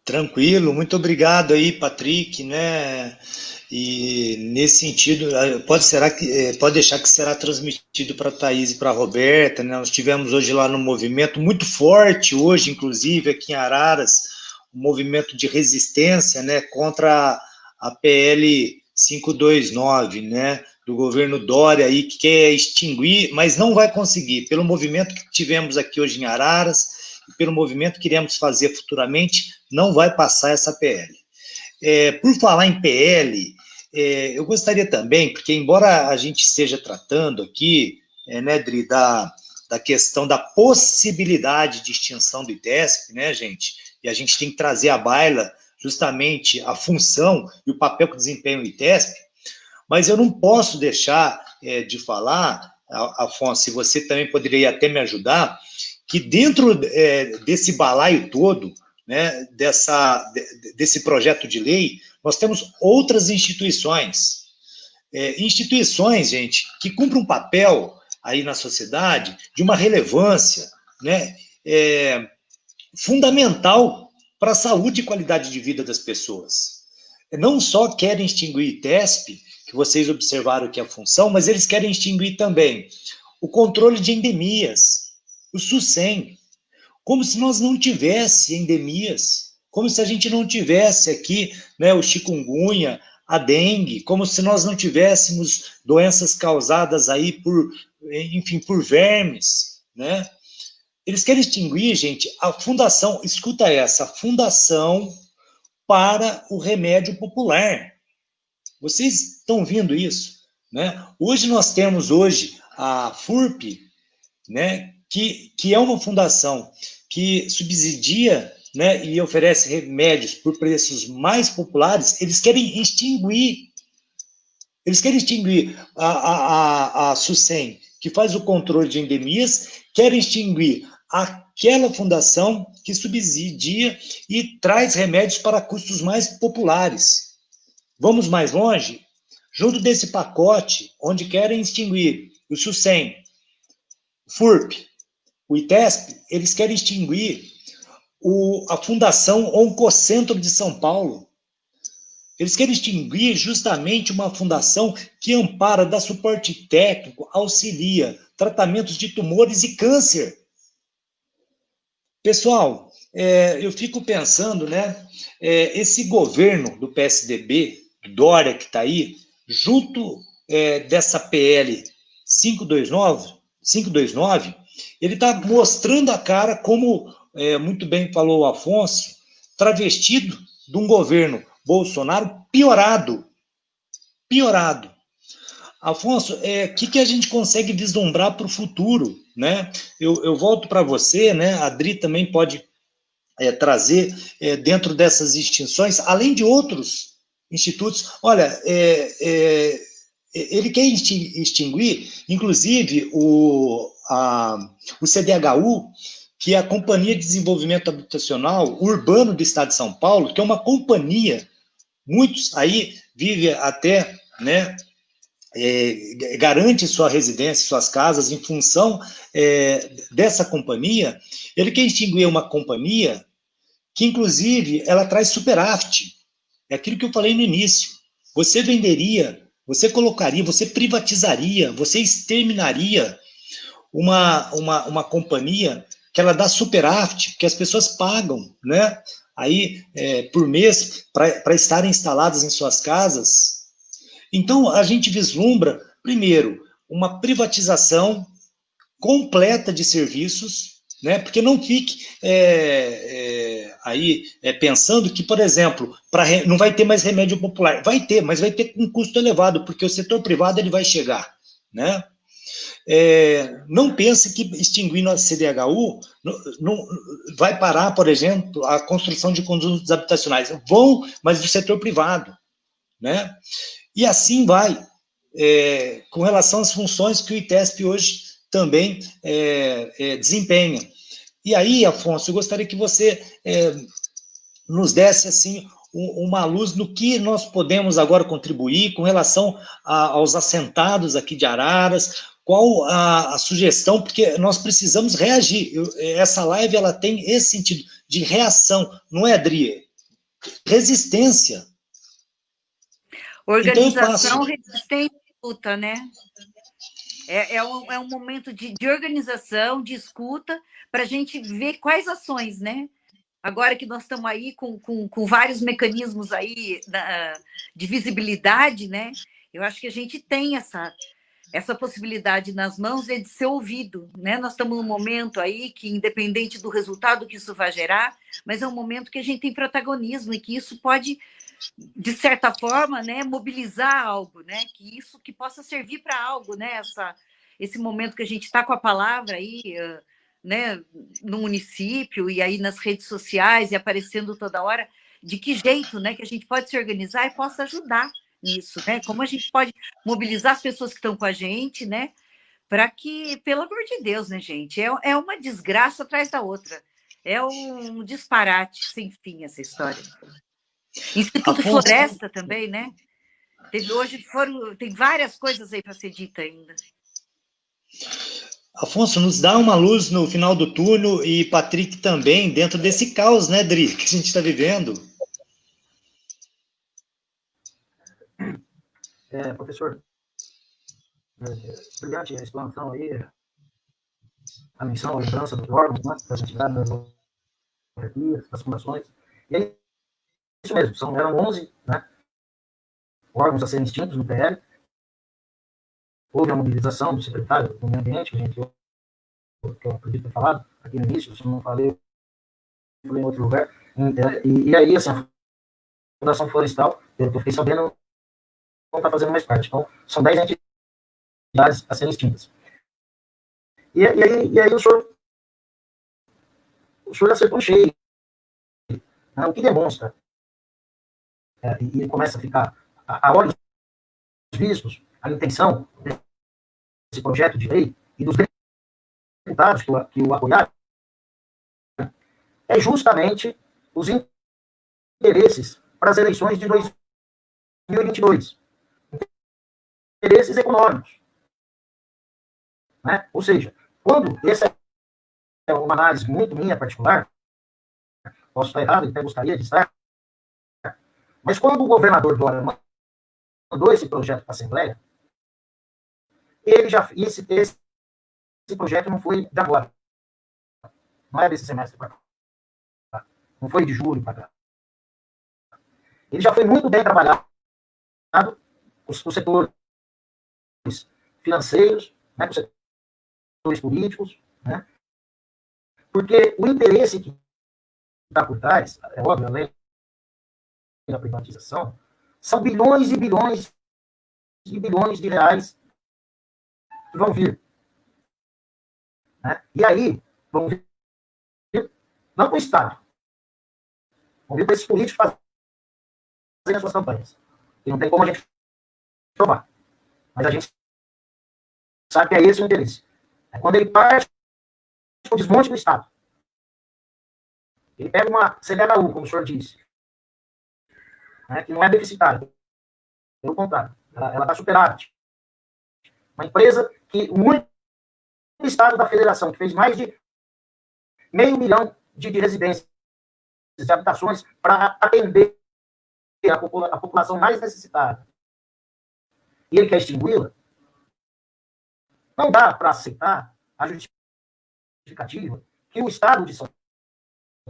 Tranquilo, muito obrigado aí, Patrick, né? E nesse sentido, pode deixar que será transmitido para a Thaís e para a Roberta, né? Nós tivemos hoje lá no movimento muito forte, hoje, inclusive, aqui em Araras, um movimento de resistência, né, contra a PL 529, né, do governo Dória, aí, que quer extinguir, mas não vai conseguir, pelo movimento que tivemos aqui hoje em Araras, e pelo movimento que iremos fazer futuramente, não vai passar essa PL. Por falar em PL, eu gostaria também, porque embora a gente esteja tratando aqui, né, Dri, da da questão da possibilidade de extinção do ITESP, né, gente? E a gente tem que trazer à baila justamente a função e o papel que desempenha o ITESP, mas eu não posso deixar de falar, Afonso, e você também poderia até me ajudar, que dentro desse balaio todo, né, desse projeto de lei, nós temos outras instituições. Instituições, gente, que cumprem um papel aí na sociedade de uma relevância, né, fundamental para a saúde e qualidade de vida das pessoas. Não só querem extinguir o ITESP, que vocês observaram que é a função, mas eles querem extinguir também o controle de endemias, o SUSEM, como se nós não tivéssemos endemias, como se a gente não tivesse aqui, né, o chikungunya, a dengue, como se nós não tivéssemos doenças causadas aí por vermes, né? Eles querem extinguir, gente, a fundação, escuta essa, a Fundação para o Remédio Popular. Vocês estão vendo isso, né? Hoje nós temos a FURP, né, que é uma fundação que subsidia, né, e oferece remédios por preços mais populares. Eles querem extinguir a SUSEM, que faz o controle de endemias, querem extinguir aquela fundação que subsidia e traz remédios para custos mais populares. Vamos mais longe? Junto desse pacote, onde querem extinguir o SUSEM, o FURP, o ITESP, eles querem extinguir a Fundação Oncocentro de São Paulo. Eles querem extinguir justamente uma fundação que ampara, dá suporte técnico, auxilia tratamentos de tumores e câncer. Pessoal, eu fico pensando, né, esse governo do PSDB, Dória, que está aí, junto dessa PL 529, ele está mostrando a cara, como muito bem falou o Afonso, travestido de um governo Bolsonaro piorado. Afonso, que a gente consegue vislumbrar para o futuro, né? Eu volto para você, né? A Adri também pode trazer dentro dessas extinções, além de outros institutos. Olha, ele quer extinguir, inclusive, o CDHU, que é a Companhia de Desenvolvimento Habitacional Urbano do Estado de São Paulo, que é uma companhia, muitos aí vivem até, né, garante sua residência, suas casas em função dessa companhia. Ele quer extinguir uma companhia que, inclusive, ela traz superávit. É aquilo que eu falei no início. Você venderia, você colocaria, você privatizaria, você exterminaria uma companhia que ela dá superávit, porque as pessoas pagam, né, aí, por mês para estarem instaladas em suas casas. Então, a gente vislumbra, primeiro, uma privatização completa de serviços, né? Porque não fique pensando que, por exemplo, não vai ter mais remédio popular. Vai ter, mas vai ter um custo elevado, porque o setor privado ele vai chegar, né? Não pense que extinguindo a CDHU não vai parar, por exemplo, a construção de conjuntos habitacionais. Vão, mas do setor privado, né? E assim vai, com relação às funções que o ITESP hoje também desempenha. E aí, Afonso, eu gostaria que você nos desse assim, uma luz no que nós podemos agora contribuir com relação aos assentados aqui de Araras, qual a sugestão, porque nós precisamos reagir. Essa live ela tem esse sentido de reação, não é, Adri? Resistência. Organização, resistência e luta, né? É um momento de organização, de escuta, para a gente ver quais ações, né? Agora que nós estamos aí com vários mecanismos aí de visibilidade, né? Eu acho que a gente tem essa possibilidade nas mãos de ser ouvido, né? Nós estamos num momento aí que, independente do resultado que isso vai gerar, mas é um momento que a gente tem protagonismo e que isso pode, de certa forma, né, mobilizar algo, né, que possa servir para algo, né, esse momento que a gente está com a palavra aí, né, no município e aí nas redes sociais e aparecendo toda hora, de que jeito, né, que a gente pode se organizar e possa ajudar nisso, né? Como a gente pode mobilizar as pessoas que estão com a gente, né? Para que, pelo amor de Deus, né, gente? É uma desgraça atrás da outra. É um disparate sem fim essa história. Instituto Afonso, Floresta também, né? Tem várias coisas aí para ser dita ainda. Afonso, nos dá uma luz no final do túnel e Patrick também, dentro desse caos, né, Dri, que a gente está vivendo. Professor, brilhante a explanação aí, a missão, a lembrança dos órgãos, né, das entidades, das autarquias, das fundações. E é isso mesmo, eram 11, né, órgãos a serem extintos no PL. Houve a mobilização do secretário do Meio Ambiente, que eu acredito ter falado aqui no início, se não falei, falei em outro lugar. E aí, assim, a Fundação Florestal, eu fiquei sabendo, não está fazendo mais parte. Então, são 10 entidades a serem extintas. E aí o senhor acertou cheio, né, o que demonstra, e começa a ficar a olhos vistos a intenção desse projeto de lei e dos deputados que o apoiaram, é justamente os interesses para as eleições de 2022. Interesses econômicos. Né? Ou seja, quando essa é uma análise muito minha particular, posso estar errado, até gostaria de estar, mas quando o governador Dória mandou esse projeto para a Assembleia, esse projeto não foi de agora. Não é desse semestre para cá. Não foi de julho para cá. Ele já foi muito bem trabalhado, os setores financeiros, né, os setores políticos, né, porque o interesse que está por trás, é óbvio, além da privatização, são bilhões e bilhões e bilhões de reais que vão vir. Né? E aí, vão vir não para o Estado, vão vir para esses políticos fazerem as suas campanhas. E não tem como a gente provar. Mas a gente sabe que é esse o interesse. É quando ele parte o desmonte do Estado. Ele pega uma CDHU, como o senhor disse, né, que não é deficitária. Pelo contrário, ela está superada. Uma empresa que o único Estado da Federação, que fez mais de 500 mil de residências, de habitações, para atender a população mais necessitada. E ele quer extingui-la? Não dá para aceitar a justificativa que o Estado de São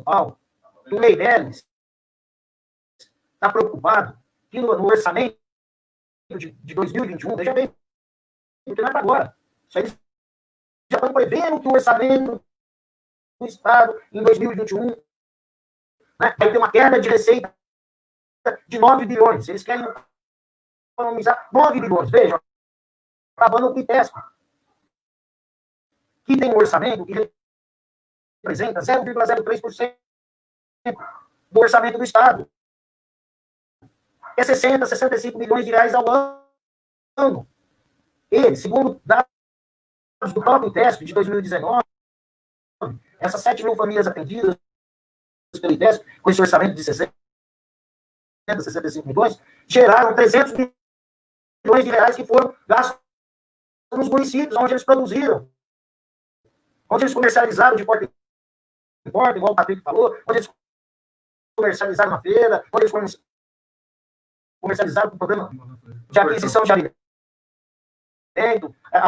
Paulo, o Meirelles, está preocupado que no orçamento de 2021, veja bem, porque não é para agora. Isso aí já estão prevendo que o orçamento do Estado em 2021, né, vai ter uma queda de receita de 9 bilhões. Eles querem economizar 9 bilhões. Vejam, acabando o Pitesco, que tem um orçamento que representa 0,03% do orçamento do Estado. É 60, 65 milhões de reais ao ano. E, segundo dados do próprio ITESP de 2019, essas 7 mil famílias atendidas pelo ITESP, com esse orçamento de 60, 65 milhões, geraram 300 milhões de reais que foram gastos nos municípios, onde eles produziram, onde eles comercializaram de porta em porta, igual o Patrick falou, onde eles comercializaram na feira, onde eles comercializaram com o programa de aquisição de alimento,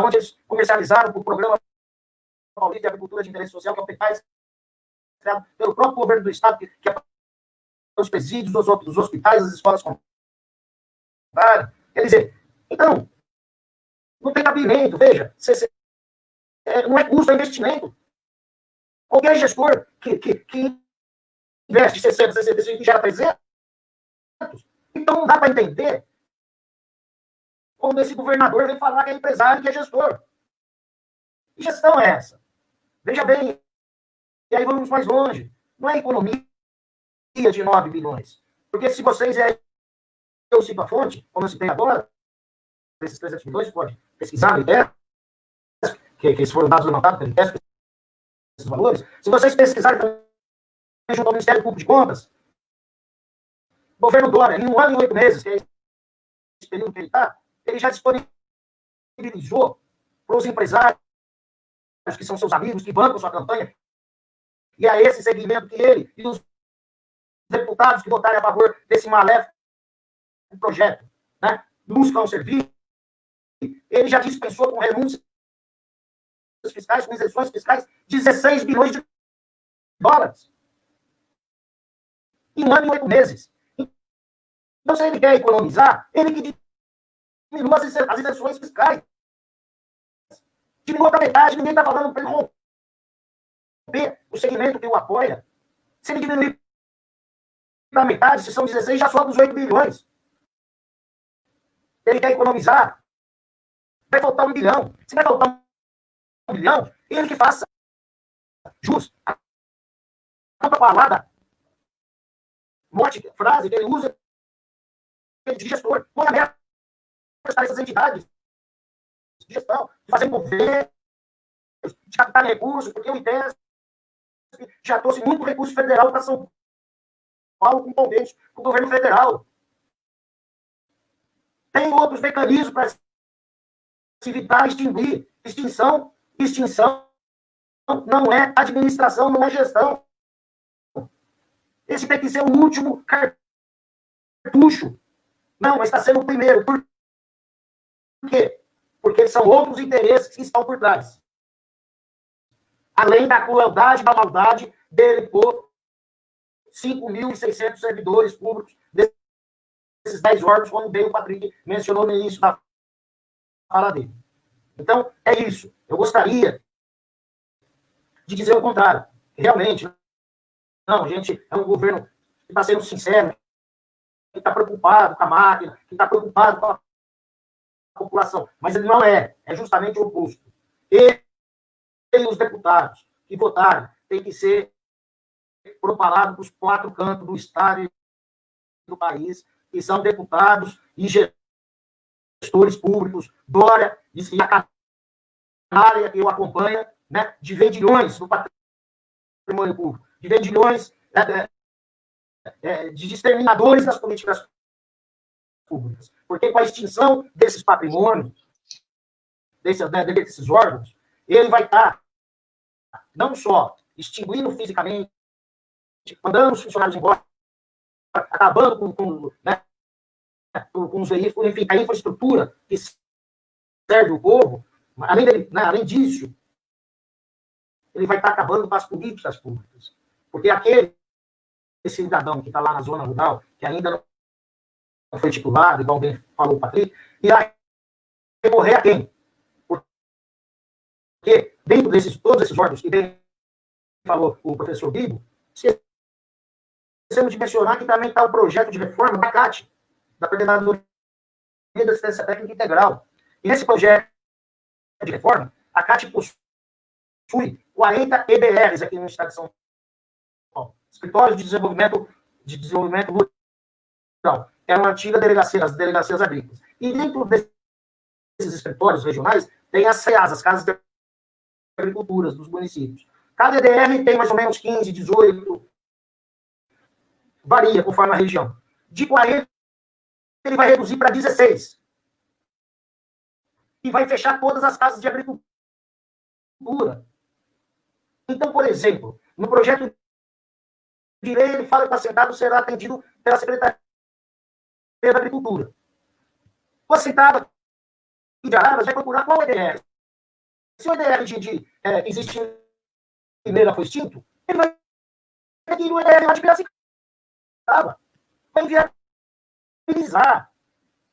onde eles comercializaram com o programa Paulista de Agricultura de Interesse Social, que é o PECAS, criado pelo próprio governo do Estado, que é os presídios, os hospitais, as escolas comunitárias. Quer dizer, então, não tem cabimento, veja, não é custo, é investimento. Qualquer gestor que investe 60, 65 e gera 300, então não dá para entender como esse governador vem falar que é empresário, que é gestor. Que gestão é essa? Veja bem, e aí vamos mais longe. Não é economia de 9 bilhões. Porque se vocês, eu cito a fonte, como eu citei agora, esses 300 milhões, pode pesquisar, que foram dados levantados pelo ITESP, esses valores. Se vocês pesquisarem também junto ao Ministério Público de Contas, o governo Dória, em 1 ano e 8 meses, que é esse período que ele está, ele já disponibilizou para os empresários, que são seus amigos, que bancam sua campanha, e a esse segmento que ele e os deputados que votarem a favor desse maléfico projeto, né, buscam servir, ele já dispensou com renúncias fiscais, com isenções fiscais, 16 bilhões de dólares. Em 1 ano e 8 meses. Então, se ele quer economizar, ele que diminua as isenções fiscais. Diminua para metade, ninguém está falando para ele romper o segmento que o apoia. Se ele diminuir para metade, se são 16, já sobra os 8 bilhões. Ele quer economizar, vai faltar 1 bilhão. Se vai faltar 1 bilhão, ele que faça jus a toda palavra, morte, frase que ele usa de gestor. Põe a meta para essas entidades de gestão, de fazer governo, de captar recursos, porque o ITESP já trouxe muito recurso federal para São Paulo com convênios com o governo federal. Tem outros mecanismos para se evitar extinguir. Extinção não é administração, não é gestão. Esse tem que ser o último cartucho. Não, mas está sendo o primeiro. Por quê? Porque são outros interesses que estão por trás. Além da crueldade, da maldade dele por 5.600 servidores públicos desses 10 órgãos, como bem o Patrick mencionou no início da fala dele. Então, é isso. Eu gostaria de dizer o contrário. Realmente, não, a gente é um governo que está sendo sincero, que está preocupado com a máquina, que está preocupado com a população. Mas ele não é. É justamente o oposto. Ele e os deputados que votarem têm que ser propalados para os 4 cantos do Estado e do país, que são deputados e gestores públicos, Dória e a canalha que eu acompanho, né, de vendilhões no patrimônio público, de vendilhões de exterminadores das políticas públicas. Porque com a extinção desses patrimônios, desses órgãos, ele vai estar não só extinguindo fisicamente, mandando os funcionários embora, acabando com os veículos, enfim, a infraestrutura que serve o povo, além disso, ele vai estar acabando com as políticas públicas. Porque aquele cidadão que está lá na zona rural, que ainda não foi titulado, igual bem falou o Patrick, irá recorrer a quem? Porque dentro todos esses órgãos que bem falou o professor Bibo, esquecemos de mencionar que também está o projeto de reforma da CAT, da Coordenadoria de Assistência Técnica Integral. E nesse projeto de reforma, a CAT possui 40 EBRs aqui no estado de São Paulo. Escritórios de Desenvolvimento Rural. É uma antiga delegacia, as delegacias agrícolas. E dentro desses escritórios regionais, tem as CEAs, as Casas de Agricultura dos municípios. Cada EDR tem mais ou menos 15, 18, varia conforme a região. De 40, ele vai reduzir para 16. E vai fechar todas as casas de agricultura. Então, por exemplo, no projeto de lei, ele fala que o assentado será atendido pela Secretaria da Agricultura. O assentado de Araras vai procurar qual EDR. Se o EDR que existe em Meira foi extinto, ele vai pedir o EDR lá de Piracicaba. Vai inviabilizar.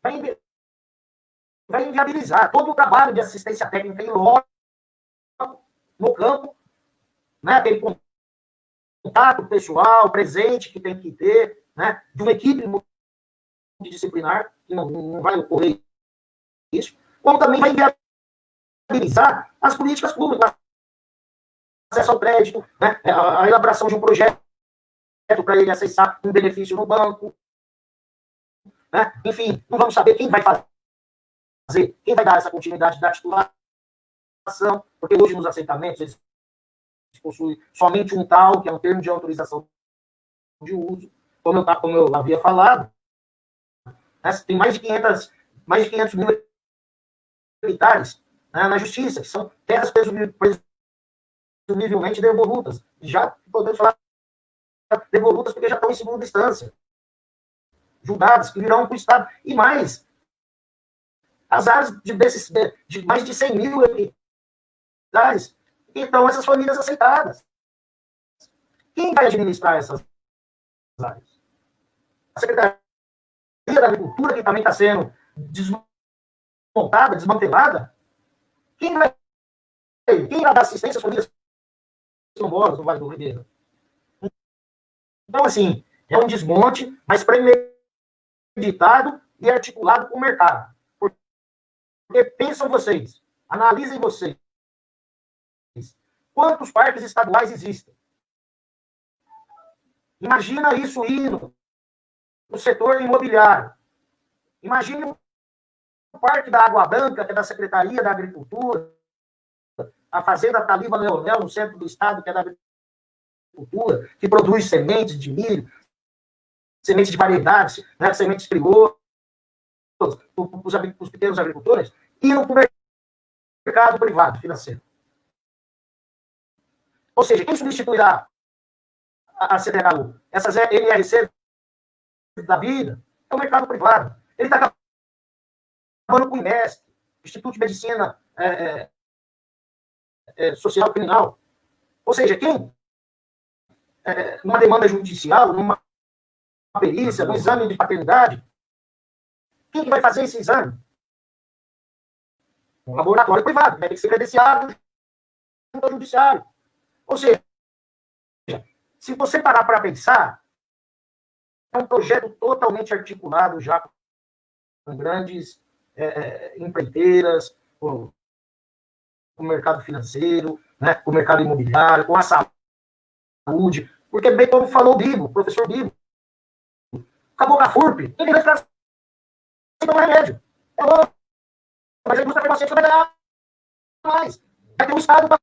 Vai inviabilizar todo o trabalho de assistência técnica em loco, no campo, né, aquele contato pessoal, presente que tem que ter, né, de uma equipe multidisciplinar, que não vai ocorrer isso, como também vai viabilizar as políticas públicas, acesso ao crédito, né, a elaboração de um projeto para ele acessar um benefício no banco, né? Enfim, não vamos saber quem vai fazer, quem vai dar essa continuidade da titulação, porque hoje nos aceitamentos eles possuem somente um tal, que é um termo de autorização de uso, como eu havia falado, né? Tem mais de 500 mil hectares, né, na justiça, que são terras presumivelmente devolutas. Já podemos falar devolutas porque já estão em segunda instância, julgadas, que virão para o Estado. E mais, as áreas de mais de 100 mil hectares, então essas famílias aceitadas. Quem vai administrar essas áreas? A Secretaria da Agricultura, que também está sendo desmontada, desmantelada. Quem vai dar assistência às famílias quilombolas no Vale do Ribeira? Então, assim, é um desmonte, mas premeditado e articulado com o mercado. Porque pensam vocês, analisem vocês, quantos parques estaduais existem? Imagina isso indo no setor imobiliário. Imagine o Parque da Água Branca, que é da Secretaria da Agricultura, a Fazenda Taliba Leonel, no centro do estado, que é da Agricultura, que produz sementes de milho, sementes de variedades, né, sementes crioulas, para os pequenos agricultores, e no mercado privado financeiro. Ou seja, quem substituirá a CDHU? Essas NRC da vida é o mercado privado. Ele está acabando com o IMEST, Instituto de Medicina Social Criminal. Ou seja, quem, numa demanda judicial, numa perícia, num exame de paternidade, quem vai fazer esse exame? Um laboratório privado, vai ter que ser credenciado junto ao judiciário. Ou seja, se você parar para pensar, é um projeto totalmente articulado já com grandes empreiteiras, com o mercado financeiro, né, com o mercado imobiliário, com a saúde, porque bem como falou o Bibo, o professor Bibo, acabou com a FURP, ele vai ficar sem tomar remédio. É louco. Mas a indústria farmacêutica vai ganhar mais. Vai ter um Estado para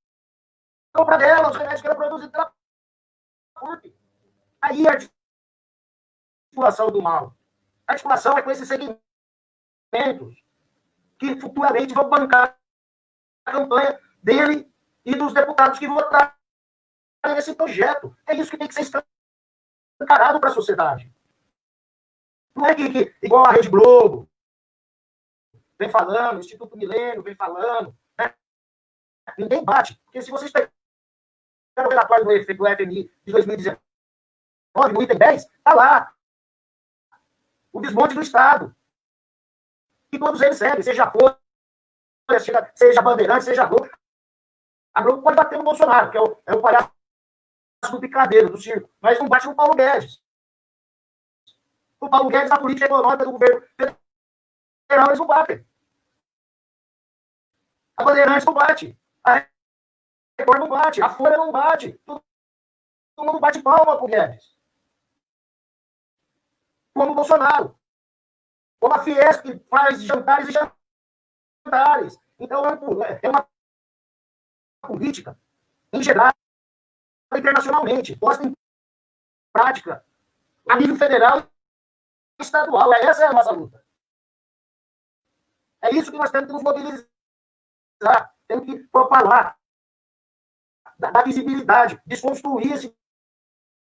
comprar dela, os remédios que ela produz pela FURP. Aí a articulação do mal. A articulação é com esses segmentos que futuramente vão bancar a campanha dele e dos deputados que votaram nesse projeto. É isso que tem que ser escancarado para a sociedade. Não é que igual a Rede Globo vem falando, o Instituto Milênio vem falando, né? Ninguém bate. Porque se vocês pegarem o relatório do FMI de 2019, no item 10, está lá. O desmonte do Estado. E todos eles seguem, seja Folha, seja Bandeirante, seja Globo. A Globo pode bater no Bolsonaro, que é o palhaço do picadeiro, do circo, mas não bate no Paulo Guedes. O Paulo Guedes, na política econômica do governo federal, eles não batem. A Bandeirantes não bate. A Record não bate. A Folha não bate. Todo mundo bate palma com o Guedes. Como o Bolsonaro. Como a Fiesp, que faz jantares e jantares. Então, é uma política engendrada internacionalmente, posta em prática a nível federal e estadual. Essa é a nossa luta. É isso que nós temos que nos mobilizar. Temos que propalar, dar visibilidade, desconstruir esse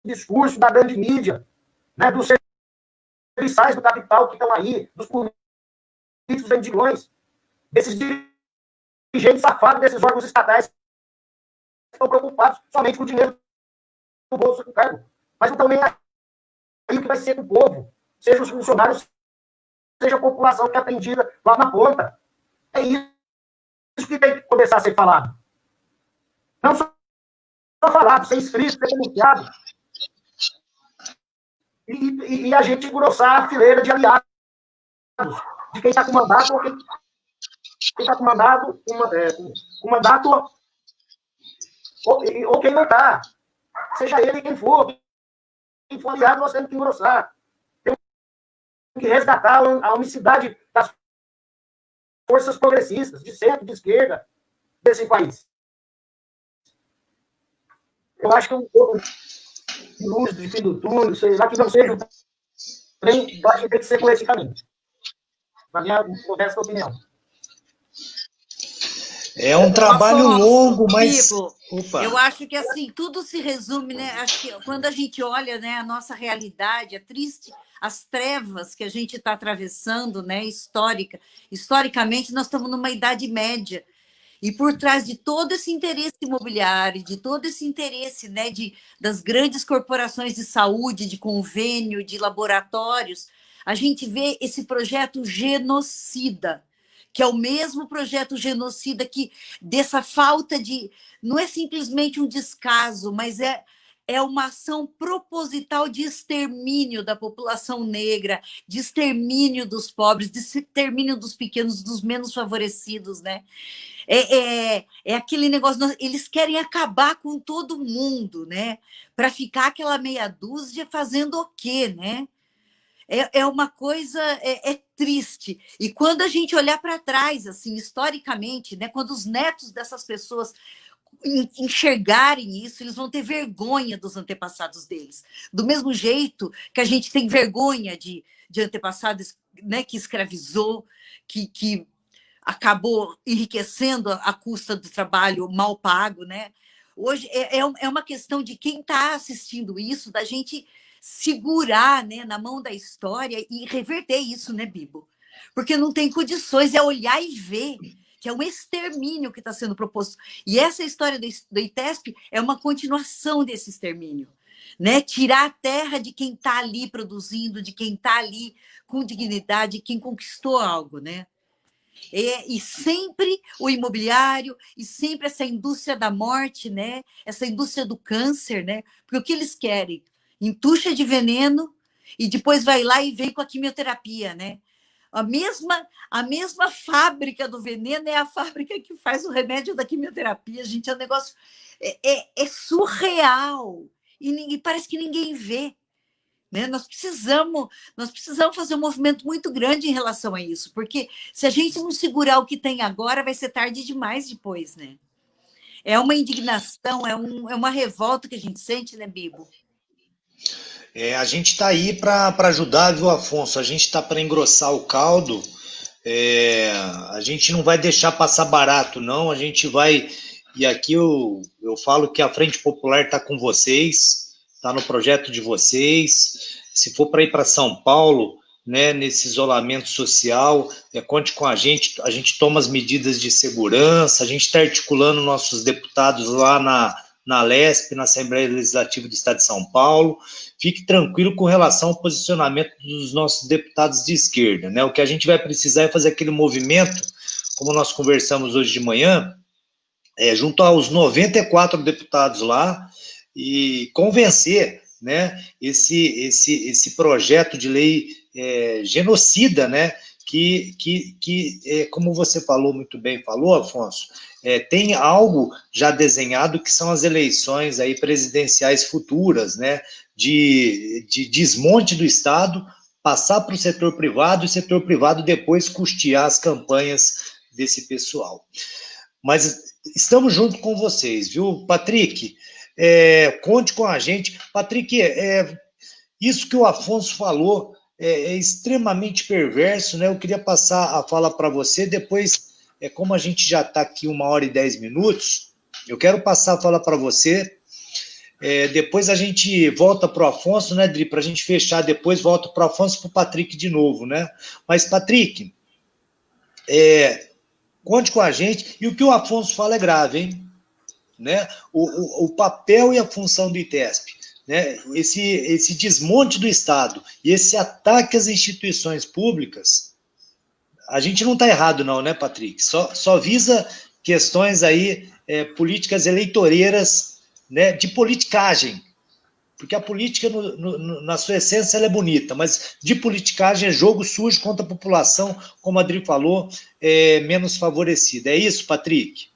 discurso da grande mídia, né, dos serviçais do capital que estão aí, dos políticos vendilhões, desses dirigentes safados desses órgãos estatais que estão preocupados somente com o dinheiro do bolso do cargo. Mas não estão nem aí o que vai ser com o povo, seja os funcionários, seja a população que é atendida lá na ponta. É isso que tem que começar a ser falado. Não só falado, ser escrito, ser pronunciado. E a gente engrossar a fileira de aliados, de quem está com mandato ou quem está com mandato, com mandato ou quem não está. Seja ele quem for aliado, nós temos que engrossar. Temos que resgatar a unicidade das forças progressistas, de centro, de esquerda, desse país. Eu acho que um pouco de luz, de fim do túnel, sei lá, que não seja o trem, eu acho que tem que ser por esse caminho. Na minha modesta opinião. É um trabalho longo, mas... Bibo, eu acho que assim, tudo se resume, né? Acho que quando a gente olha, né, a nossa realidade, é triste, as trevas que a gente está atravessando, né, historicamente, nós estamos numa Idade Média. E por trás de todo esse interesse imobiliário, de todo esse interesse, né, das grandes corporações de saúde, de convênio, de laboratórios, a gente vê esse projeto genocida, que é o mesmo projeto genocida que dessa falta de... Não é simplesmente um descaso, mas é uma ação proposital de extermínio da população negra, de extermínio dos pobres, de extermínio dos pequenos, dos menos favorecidos, né? É aquele negócio, eles querem acabar com todo mundo, né? Para ficar aquela meia dúzia fazendo o quê, né? É uma coisa triste. E quando a gente olhar para trás, assim, historicamente, né, quando os netos dessas pessoas enxergarem isso, eles vão ter vergonha dos antepassados deles. Do mesmo jeito que a gente tem vergonha de antepassados, né, que escravizou, que acabou enriquecendo à custa do trabalho mal pago, né? Hoje é uma questão de quem está assistindo isso, da gente segurar, né, na mão da história e reverter isso, né, Bibo? Porque não tem condições, é olhar e ver que é um extermínio que está sendo proposto. E essa história do ITESP é uma continuação desse extermínio, né? Tirar a terra de quem está ali produzindo, de quem está ali com dignidade, quem conquistou algo, né? E sempre o imobiliário, e sempre essa indústria da morte, né? Essa indústria do câncer, né? Porque o que eles querem? Entuxa de veneno e depois vai lá e vem com a quimioterapia, né? A mesma fábrica do veneno é a fábrica que faz o remédio da quimioterapia, gente. É um negócio surreal. E parece que ninguém vê. Né? Nós precisamos fazer um movimento muito grande em relação a isso, porque se a gente não segurar o que tem agora, vai ser tarde demais depois, né? É uma indignação, é uma revolta que a gente sente, né, Bibo? A gente está aí para ajudar, viu, Afonso? A gente está para engrossar o caldo. A gente não vai deixar passar barato, não. A gente vai... E aqui eu falo que a Frente Popular está com vocês, está no projeto de vocês. Se for para ir para São Paulo, né, nesse isolamento social, conte com a gente toma as medidas de segurança, a gente está articulando nossos deputados lá na LESP, na Assembleia Legislativa do Estado de São Paulo. Fique tranquilo com relação ao posicionamento dos nossos deputados de esquerda, né? O que a gente vai precisar é fazer aquele movimento, como nós conversamos hoje de manhã, junto aos 94 deputados lá, e convencer, né, esse projeto de lei genocida, né, que como você falou muito bem, Afonso, tem algo já desenhado que são as eleições aí presidenciais futuras, né, de desmonte do Estado, passar para o setor privado, e o setor privado depois custear as campanhas desse pessoal. Mas estamos junto com vocês, viu, Patrick? Conte com a gente. Patrick, isso que o Afonso falou é extremamente perverso, né? Eu queria passar a fala para você, depois, como a gente já está aqui 1h10, eu quero passar a fala para você, depois a gente volta para o Afonso, né, Dri? Para a gente fechar depois, volta para o Afonso e para o Patrick de novo, né? Mas, Patrick, conte com a gente, e o que o Afonso fala é grave, hein? Né? O papel e a função do ITESP, né? Esse desmonte do Estado e esse ataque às instituições públicas, a gente não está errado não, né, Patrick? Só visa questões aí, políticas eleitoreiras, né, de politicagem, Porque a política, na sua essência, ela é bonita, mas de politicagem é jogo sujo contra a população, como a Adri falou, menos favorecida. É isso, Patrick?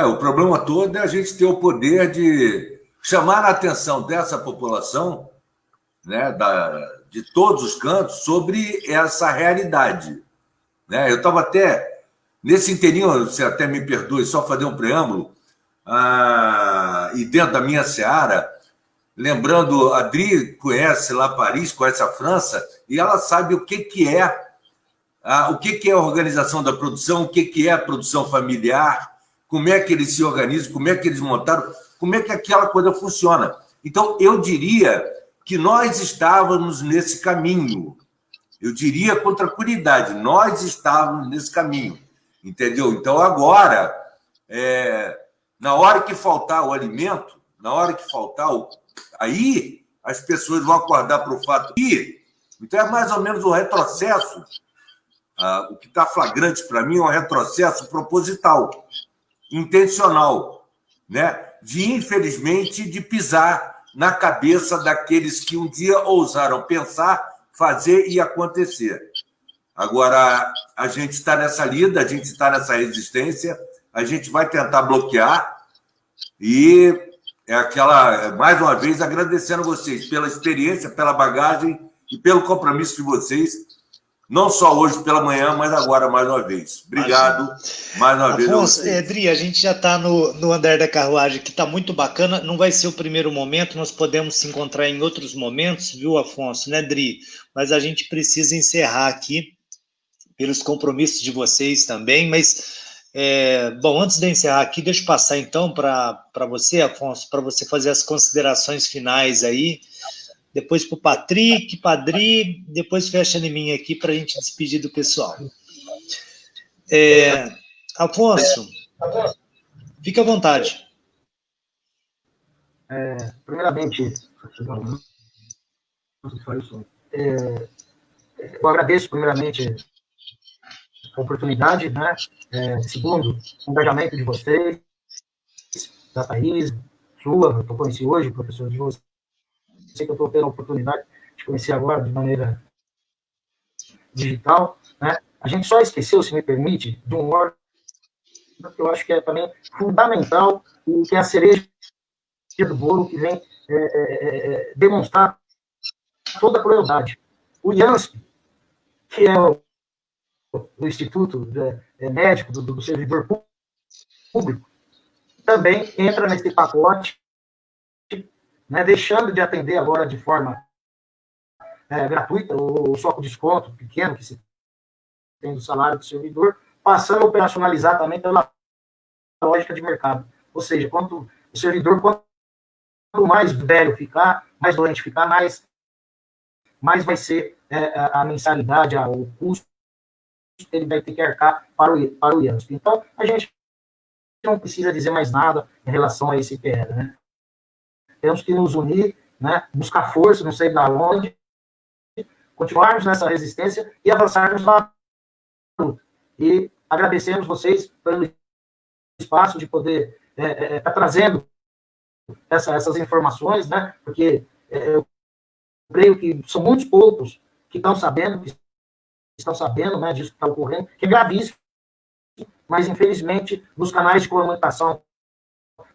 O problema todo é a gente ter o poder de chamar a atenção dessa população, né, de todos os cantos, sobre essa realidade. Né? Eu estava até, nesse inteirinho, você até me perdoe, só fazer um preâmbulo, e dentro da minha seara, lembrando, a Adri conhece lá Paris, conhece a França, e ela sabe o que é a organização da produção, o que é a produção familiar, como é que eles se organizam, como é que eles montaram, como é que aquela coisa funciona. Então, eu diria que nós estávamos nesse caminho. Eu diria com tranquilidade, nós estávamos nesse caminho. Entendeu? Então, agora, na hora que faltar o alimento, na hora que faltar aí as pessoas vão acordar para o fato que... Então, é mais ou menos um retrocesso. O que está flagrante para mim é um retrocesso proposital, intencional, né? Infelizmente, de pisar na cabeça daqueles que um dia ousaram pensar, fazer e acontecer. Agora, a gente está nessa lida, a gente está nessa resistência, a gente vai tentar bloquear e mais uma vez, agradecendo a vocês pela experiência, pela bagagem e pelo compromisso de vocês, não só hoje pela manhã, mas agora mais uma vez. Obrigado mais uma vez. Afonso, Adri, a gente já está no andar da carruagem, que está muito bacana. Não vai ser o primeiro momento, nós podemos se encontrar em outros momentos, viu, Afonso, né, Adri? Mas a gente precisa encerrar aqui, pelos compromissos de vocês também. Mas, bom, antes de eu encerrar aqui, deixa eu passar então para você, Afonso, para você fazer as considerações finais aí. Depois para o Patrick, Padri, depois fecha em mim aqui para a gente despedir do pessoal. Afonso, fique à vontade. Primeiramente, eu agradeço primeiramente a oportunidade, né? Segundo, o engajamento de vocês, da Thaís, sua, que eu conheci hoje, professor de vocês. Sei que eu estou tendo a oportunidade de conhecer agora de maneira digital, né? A gente só esqueceu, se me permite, de um órgão que eu acho que é também fundamental e que é a cereja do bolo, que vem demonstrar toda a crueldade. O IANSP, que é o Instituto Médico do Servidor Público, também entra nesse pacote, né, deixando de atender agora de forma gratuita, ou só com desconto pequeno que se tem do salário do servidor, passando a operacionalizar também pela lógica de mercado. Ou seja, quanto o servidor, quanto mais velho ficar, mais doente ficar, mais vai ser a mensalidade, o custo que ele vai ter que arcar para o IANSP. Então, a gente não precisa dizer mais nada em relação a esse IPR, né? Temos que nos unir, né, buscar força, não sei da onde, continuarmos nessa resistência e avançarmos na luta. E agradecemos vocês pelo espaço de poder estar trazendo essas informações, né, porque eu creio que são muitos poucos que estão sabendo, né, disso que está ocorrendo, que é gravíssimo, mas infelizmente nos canais de comunicação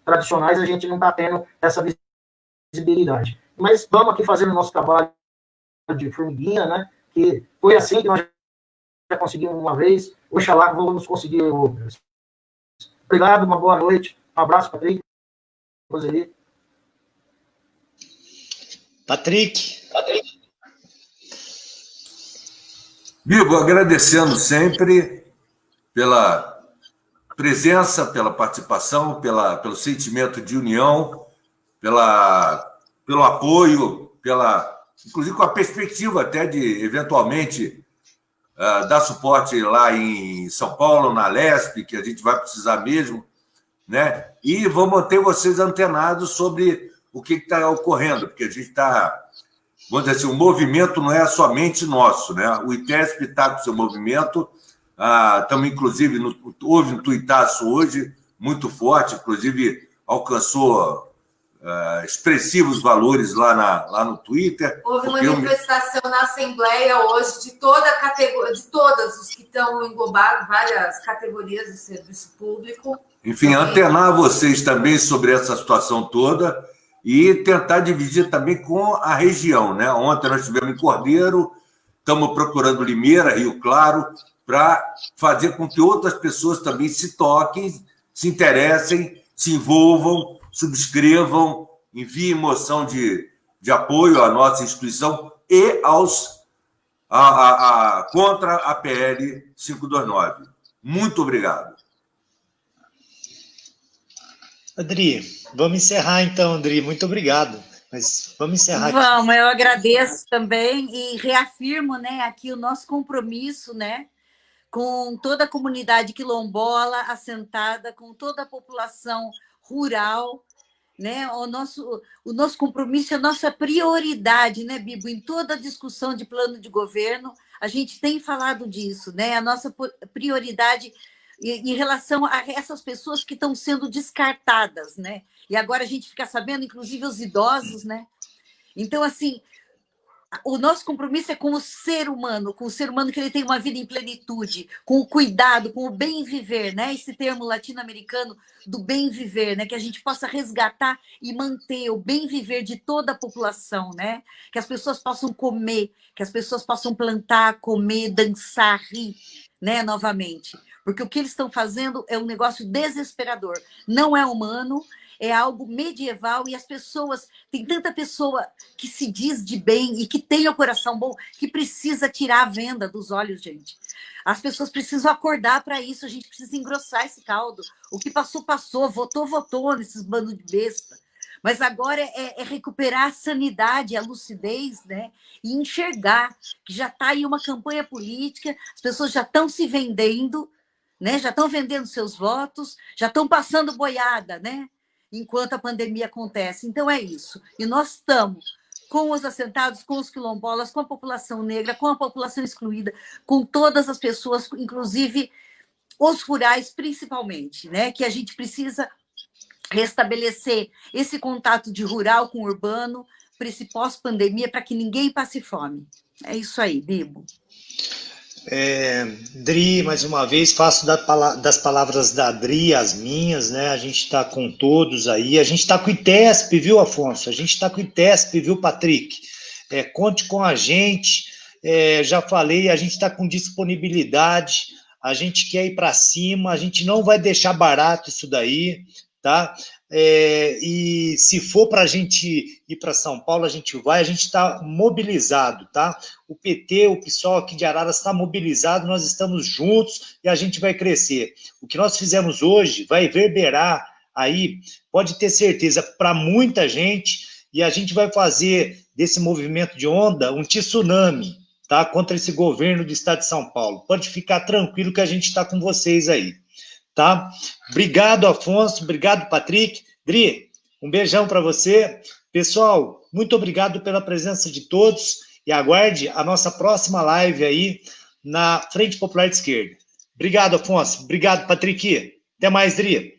tradicionais a gente não está tendo essa visibilidade. Mas vamos aqui fazendo o nosso trabalho de formiguinha, né? Que foi assim que nós já conseguimos uma vez, oxalá que vamos conseguir outras. Obrigado, uma boa noite, um abraço, Patrick. Patrick. Bibo, agradecendo sempre pela presença, pela participação, pelo sentimento de união, pelo apoio, inclusive com a perspectiva até de, eventualmente, dar suporte lá em São Paulo, na Lesp, que a gente vai precisar mesmo, né? E vou manter vocês antenados sobre o que está ocorrendo, porque a gente está... Vamos dizer assim, o movimento não é somente nosso, né? O ITESP está com o seu movimento, estamos, inclusive, houve um tuitaço hoje, muito forte, inclusive alcançou expressivos valores lá no Twitter. Houve uma manifestação na Assembleia hoje de toda a categoria, de todas os que estão englobados, várias categorias do serviço público. Enfim, antenar vocês também sobre essa situação toda e tentar dividir também com a região, né? Ontem nós estivemos em Cordeiro, estamos procurando Limeira, Rio Claro, para fazer com que outras pessoas também se toquem, se interessem, se envolvam, subscrevam, enviem moção de apoio à nossa instituição e contra a PL 529. Muito obrigado. Adri, vamos encerrar então, Adri. Muito obrigado. Mas vamos encerrar aqui. Vamos, eu agradeço também e reafirmo, né, aqui o nosso compromisso, né, com toda a comunidade quilombola assentada, com toda a população rural, né? O nosso compromisso é a nossa prioridade, né, Bibo? Em toda a discussão de plano de governo, a gente tem falado disso, né? A nossa prioridade em relação a essas pessoas que estão sendo descartadas, né? E agora a gente fica sabendo, inclusive os idosos, né? Então, assim, o nosso compromisso é com o ser humano que ele tem uma vida em plenitude, com o cuidado, com o bem viver, né? Esse termo latino-americano do bem viver, né? Que a gente possa resgatar e manter o bem viver de toda a população, né? Que as pessoas possam comer, que as pessoas possam plantar, comer, dançar, rir, né? Novamente. Porque o que eles estão fazendo é um negócio desesperador. Não é humano, é algo medieval, e as pessoas, tem tanta pessoa que se diz de bem e que tem o coração bom, que precisa tirar a venda dos olhos, gente. As pessoas precisam acordar para isso, a gente precisa engrossar esse caldo. O que passou, passou, votou nesses bandos de besta. Mas agora é recuperar a sanidade, a lucidez, né? E enxergar que já está aí uma campanha política, as pessoas já estão se vendendo, né? Já estão vendendo seus votos, já estão passando boiada, né? Enquanto a pandemia acontece. Então, é isso. E nós estamos com os assentados, com os quilombolas, com a população negra, com a população excluída, com todas as pessoas, inclusive os rurais, principalmente, né? Que a gente precisa restabelecer esse contato de rural com urbano para esse pós-pandemia, para que ninguém passe fome. É isso aí, Bibo. Dri, mais uma vez, faço das palavras da Dri as minhas, né? A gente está com todos aí, a gente está com o ITESP, viu, Afonso? A gente está com o ITESP, viu, Patrick? Conte com a gente, já falei, a gente está com disponibilidade, a gente quer ir para cima, a gente não vai deixar barato isso daí, tá? E se for para a gente ir para São Paulo, a gente está mobilizado, tá? O PT, o PSOL aqui de Araras está mobilizado, nós estamos juntos e a gente vai crescer. O que nós fizemos hoje vai reverberar aí, pode ter certeza, para muita gente, e a gente vai fazer desse movimento de onda um tsunami, tá? Contra esse governo do estado de São Paulo. Pode ficar tranquilo que a gente está com vocês aí. Tá? Obrigado, Afonso, obrigado, Patrick. Dri, um beijão para você. Pessoal, muito obrigado pela presença de todos e aguarde a nossa próxima live aí na Frente Popular de Esquerda. Obrigado, Afonso. Obrigado, Patrick. Até mais, Dri.